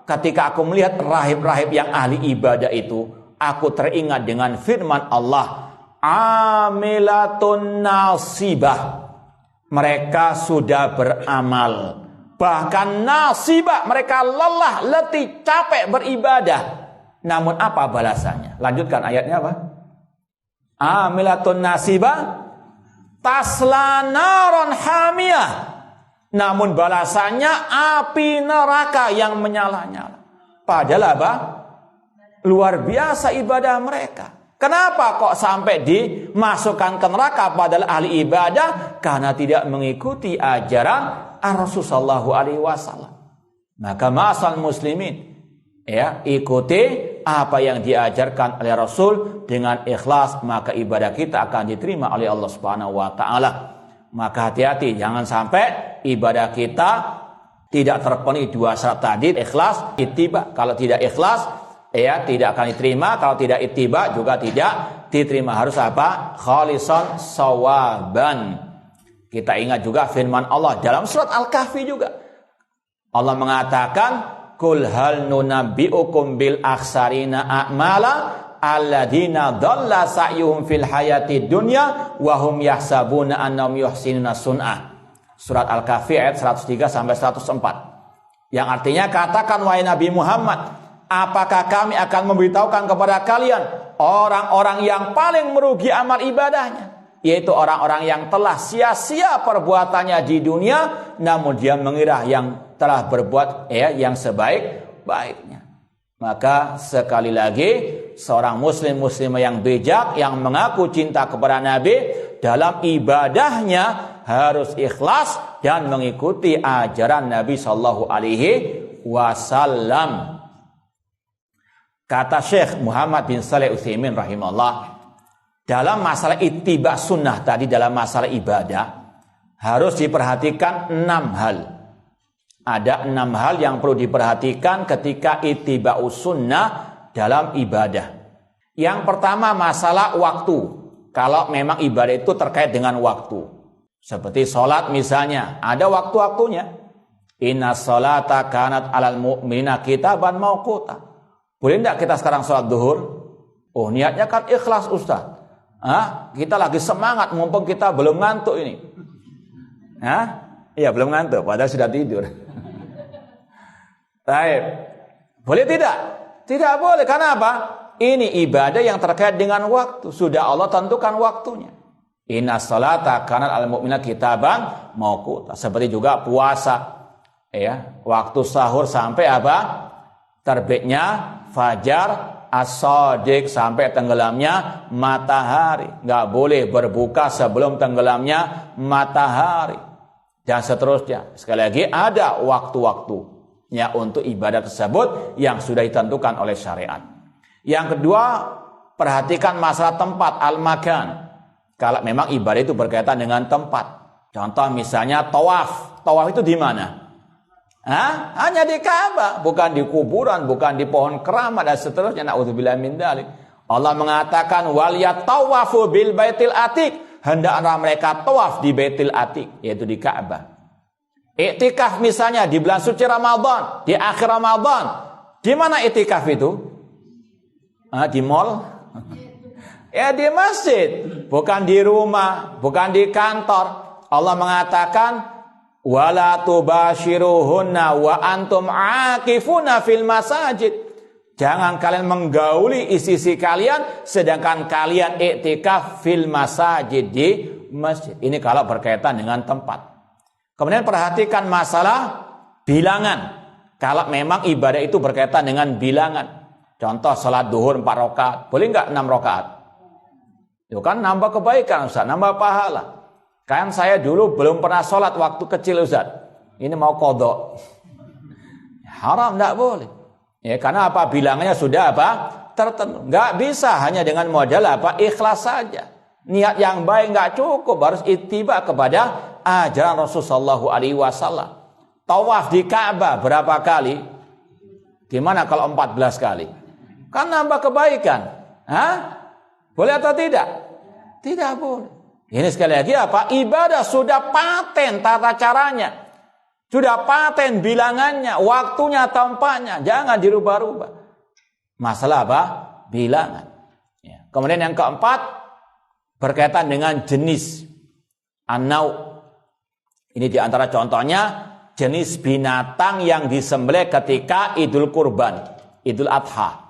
"Ketika aku melihat rahib-rahib yang ahli ibadah itu, aku teringat dengan firman Allah, amilatun nasibah." Mereka sudah beramal, bahkan nasibah, mereka lelah, letih, capek beribadah. Namun apa balasannya? Lanjutkan ayatnya apa? Amilatun nasibah tasla naron hamiyah. Namun balasannya api neraka yang menyala-nyala. Padahal apa? Luar biasa ibadah mereka. Kenapa kok sampai dimasukkan ke neraka padahal ahli ibadah? Karena tidak mengikuti ajaran Rasulullah SAW. Maka ma'asal muslimin, ya, ikuti apa yang diajarkan oleh Rasul dengan ikhlas, maka ibadah kita akan diterima oleh Allah Subhanahu wa taala. Maka hati-hati jangan sampai ibadah kita tidak terpenuhi 2 syarat tadi, ikhlas, ittiba. Kalau tidak ikhlas, ya tidak akan diterima. Kalau tidak ittiba juga tidak diterima. Harus apa? Khalisan sawaban. Kita ingat juga firman Allah dalam surat Al-Kahfi juga. Allah mengatakan, "Qul hal nunabbi'ukum bil akhsarina a'mala alladzina dhalla sa'yuhum fil hayati dunya wa hum yahsabuna annahum yuhsinuna sun'a." Surat Al-Kahfi ayat 103 sampai 104. Yang artinya, katakan wahai Nabi Muhammad, apakah kami akan memberitahukan kepada kalian orang-orang yang paling merugi amal ibadahnya, yaitu orang-orang yang telah sia-sia perbuatannya di dunia, namun dia mengira yang telah berbuat yang sebaik-baiknya. Maka sekali lagi, seorang muslimah yang bijak yang mengaku cinta kepada Nabi dalam ibadahnya harus ikhlas dan mengikuti ajaran Nabi sallallahu alaihi wasallam. Kata Syekh Muhammad bin Shalih Utsaimin rahimahullah, dalam masalah ittiba sunnah tadi, dalam masalah ibadah harus diperhatikan 6 hal. Ada 6 hal yang perlu diperhatikan ketika ittiba sunnah dalam ibadah. Yang pertama masalah waktu. Kalau memang ibadah itu terkait dengan waktu, seperti sholat misalnya, ada waktu-waktunya. Inna sholata kanat alal mu'minina kitaban mauquta. Boleh tidak kita sekarang sholat duhur? Oh, niatnya kan ikhlas Ustaz. Kita lagi semangat, mumpung kita belum ngantuk ini. Iya, belum ngantuk, padahal sudah tidur. Baik. Boleh tidak? Tidak boleh. Karena apa? Ini ibadah yang terkait dengan waktu. Sudah Allah tentukan waktunya. Inna sholata kanat al mu'minina kitaban mauquta. Seperti juga puasa. Ya, waktu sahur sampai apa? Terbitnya fajar, as-shadiq sampai tenggelamnya matahari. Nggak boleh berbuka sebelum tenggelamnya matahari. Dan seterusnya. Sekali lagi ada waktu-waktunya untuk ibadah tersebut yang sudah ditentukan oleh syariat. Yang kedua, perhatikan masalah tempat, al-makan. Kalau memang ibadah itu berkaitan dengan tempat. Contoh misalnya tawaf. Tawaf itu di mana? Hanya di Ka'bah, bukan di kuburan, bukan di pohon keramat dan seterusnya. Na'udzubillah min dzalik. Allah mengatakan wal yatawafu bil baitil atiq. Hendaklah mereka tawaf di Baitil Atiq, yaitu di Ka'bah. Iktikaf misalnya di bulan suci Ramadan, di akhir Ramadan. Di mana iktikaf itu? Di mall? Ya di masjid, bukan di rumah, bukan di kantor. Allah mengatakan wala tubashiruhunna wa antum aakifuna fil masajid. Jangan kalian menggauli istri kalian sedangkan kalian iktikaf fil masajid, di masjid. Ini kalau berkaitan dengan tempat. Kemudian perhatikan masalah bilangan. Kalau memang ibadah itu berkaitan dengan bilangan. Contoh salat duhur 4 rakaat. Boleh enggak 6 rakaat? Itu kan nambah kebaikan Ustaz, nambah pahala. Kan saya dulu belum pernah salat waktu kecil Ustaz. Ini mau qadha. Haram, enggak boleh. Ya, karena apa? Bilangannya sudah apa? Tertentu. Enggak bisa hanya dengan modal apa? Ikhlas saja. Niat yang baik enggak cukup, harus ittiba kepada ajaran Rasulullah SAW. Tawaf di Ka'bah berapa kali? Gimana kalau 14 kali? Kan nambah kebaikan. Boleh atau tidak? Tidak boleh. Ini sekali lagi apa? Ibadah sudah paten tata caranya. Sudah paten bilangannya, waktunya, tempatnya. Jangan dirubah-rubah. Masalah apa? Bilangan. Ya. Kemudian yang keempat, berkaitan dengan jenis. An-nau. Ini diantara contohnya, jenis binatang yang disembelih ketika Idul Kurban, Idul Adha.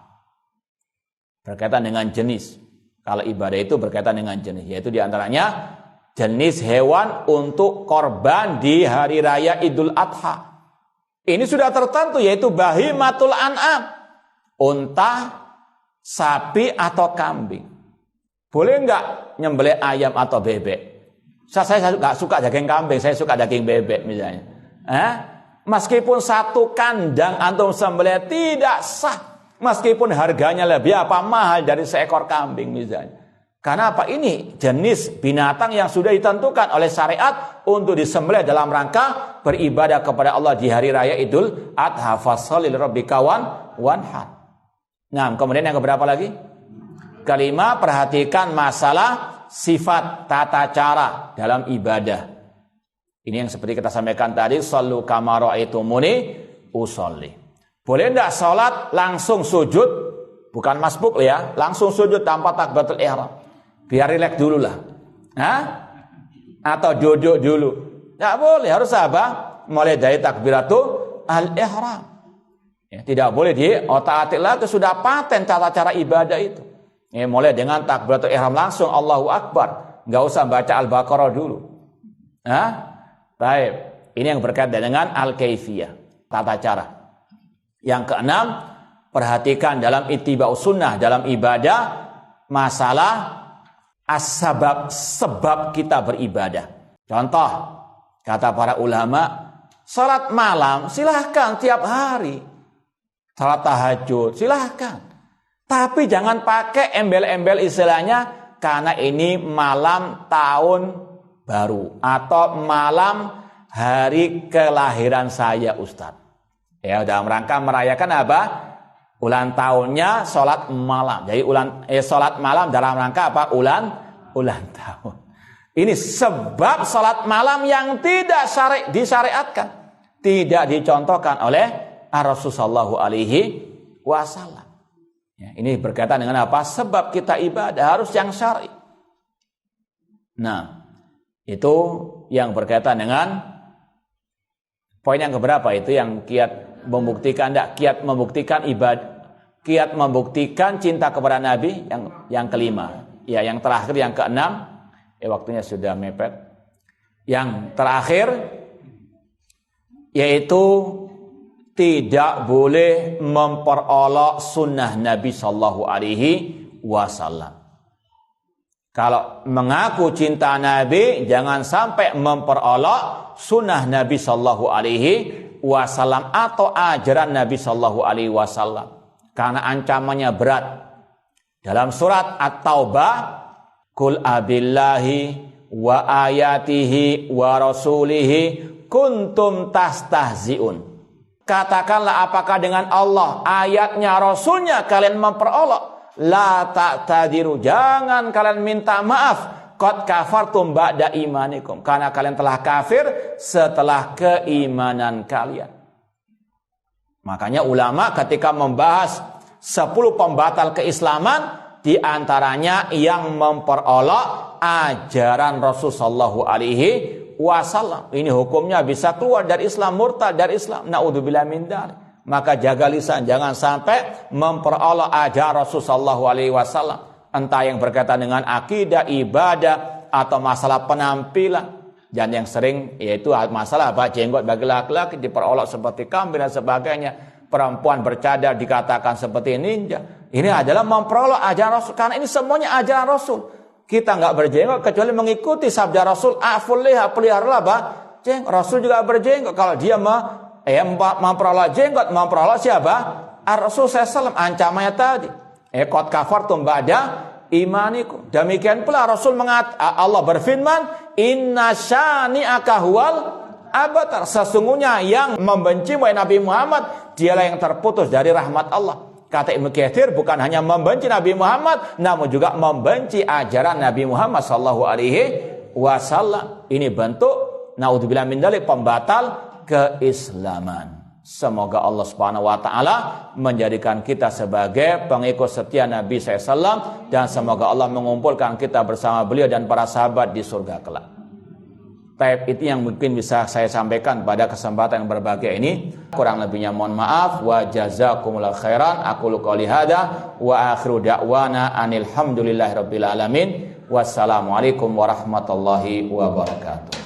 Berkaitan dengan jenis. Kalau ibadah itu berkaitan dengan jenis. Yaitu diantaranya, jenis hewan untuk korban di hari raya Idul Adha. Ini sudah tertentu, yaitu bahimatul an'am. Unta, sapi atau kambing. Boleh enggak nyembelih ayam atau bebek? Saya enggak suka daging kambing, saya suka daging bebek misalnya. Meskipun satu kandang antum sembelih tidak sah. Meskipun harganya lebih mahal dari seekor kambing misalnya. Karena apa? Ini jenis binatang yang sudah ditentukan oleh syariat untuk disembelih dalam rangka beribadah kepada Allah di hari raya Idul Adha. Fasholli lirabbika wanhar. Nah, kemudian yang keberapa lagi? Kelima, perhatikan masalah sifat tata cara dalam ibadah. Ini yang seperti kita sampaikan tadi, shallu kama ra'aitumuni usolli. Boleh enggak salat langsung sujud? Bukan masbuk ya, langsung sujud tanpa takbiratul ihram. Biar rileks dulu lah. Atau duduk dulu. Tidak boleh, harus apa? Mulai dari takbiratul al-ihram. Ya, tidak boleh di otak-atik lagi, sudah paten cara-cara ibadah itu. Ya, mulai dengan takbiratul ihram langsung Allahu Akbar. Enggak usah baca Al-Baqarah dulu. Baik. Ini yang berkaitan dengan al-kaifiyah, tata cara. Yang keenam, perhatikan dalam ittiba'us sunnah dalam ibadah masalah as-sabab, sebab kita beribadah. Contoh, kata para ulama, salat malam silahkan tiap hari. Salat tahajud silahkan. Tapi jangan pakai embel-embel istilahnya karena ini malam tahun baru atau malam hari kelahiran saya Ustaz. Ya, dalam rangka merayakan apa? Ulang tahunnya sholat malam. Jadi sholat malam dalam rangka apa? Ulang tahun. Ini sebab sholat malam yang tidak disyariatkan, tidak dicontohkan oleh Rasulullah SAW. Ya, ini berkaitan dengan apa? Sebab kita ibadah harus yang syar'i. Nah, itu yang berkaitan dengan poin yang keberapa itu yang kiat membuktikan ibadah kiat membuktikan cinta kepada Nabi yang kelima. Ya, yang terakhir yang keenam. Waktunya sudah mepet. Yang terakhir yaitu tidak boleh memperolok sunnah Nabi Sallallahu Alaihi Wasallam. Kalau mengaku cinta Nabi, jangan sampai memperolok sunnah Nabi Sallallahu Alaihi Wasallam atau ajaran Nabi Sallallahu Alaihi Wasallam. Karena ancamannya berat. Dalam surat At-Taubah, Qul abillahi wa ayatihi wa rasulihi kuntum tastahzi'un. Katakanlah apakah dengan Allah, ayatnya, Rasulnya kalian memperolok. La ta'tadiru, jangan kalian minta maaf. Qad kafartum ba'da imanikum, karena kalian telah kafir setelah keimanan kalian. Makanya ulama ketika membahas 10 pembatal keislaman, di antaranya yang memperolok ajaran Rasulullah SAW. Ini hukumnya bisa keluar dari Islam, murtad dari Islam. Naudzubillah min dzalik. Maka jaga lisan, jangan sampai memperolok ajaran Rasulullah SAW. Entah yang berkaitan dengan akidah, ibadah, atau masalah penampilan. Dan yang sering yaitu masalah jenggot bagi laki-laki diperolok seperti kambing dan sebagainya. Perempuan bercadar dikatakan seperti ninja. Ini adalah memperolok ajaran Rasul. Karena ini semuanya ajaran Rasul. Kita nggak berjenggot kecuali mengikuti sabda Rasul. Aful liha, peliharalah jenggot. Rasul juga berjenggot. Kalau dia memperolok jenggot, memperolok siapa? Rasul SAW. Ancamannya tadi. Qad kafartum ba'da imanikum. Demikian pula Rasul Allah berfirman, inna syani'aka huwal abtar. Sesungguhnya yang membenci Nabi Muhammad, dialah yang terputus dari rahmat Allah. Kata Ibnu Katsir, bukan hanya membenci Nabi Muhammad, namun juga membenci ajaran Nabi Muhammad sallallahu alaihi wasallam. Ini bentuk naudzubillah min dzalik pembatal keislaman. Semoga Allah Subhanahu wa taala menjadikan kita sebagai pengikut setia Nabi SAW, dan semoga Allah mengumpulkan kita bersama beliau dan para sahabat di surga kelak. Taib, itu yang mungkin bisa saya sampaikan pada kesempatan yang berbahagia ini. Kurang lebihnya mohon maaf. Wa jazakumullahu khairan. Aqulu qouli hadza wa akhiru da'wana anil hamdulillahirabbil alamin. Wassalamualaikum warahmatullahi wabarakatuh.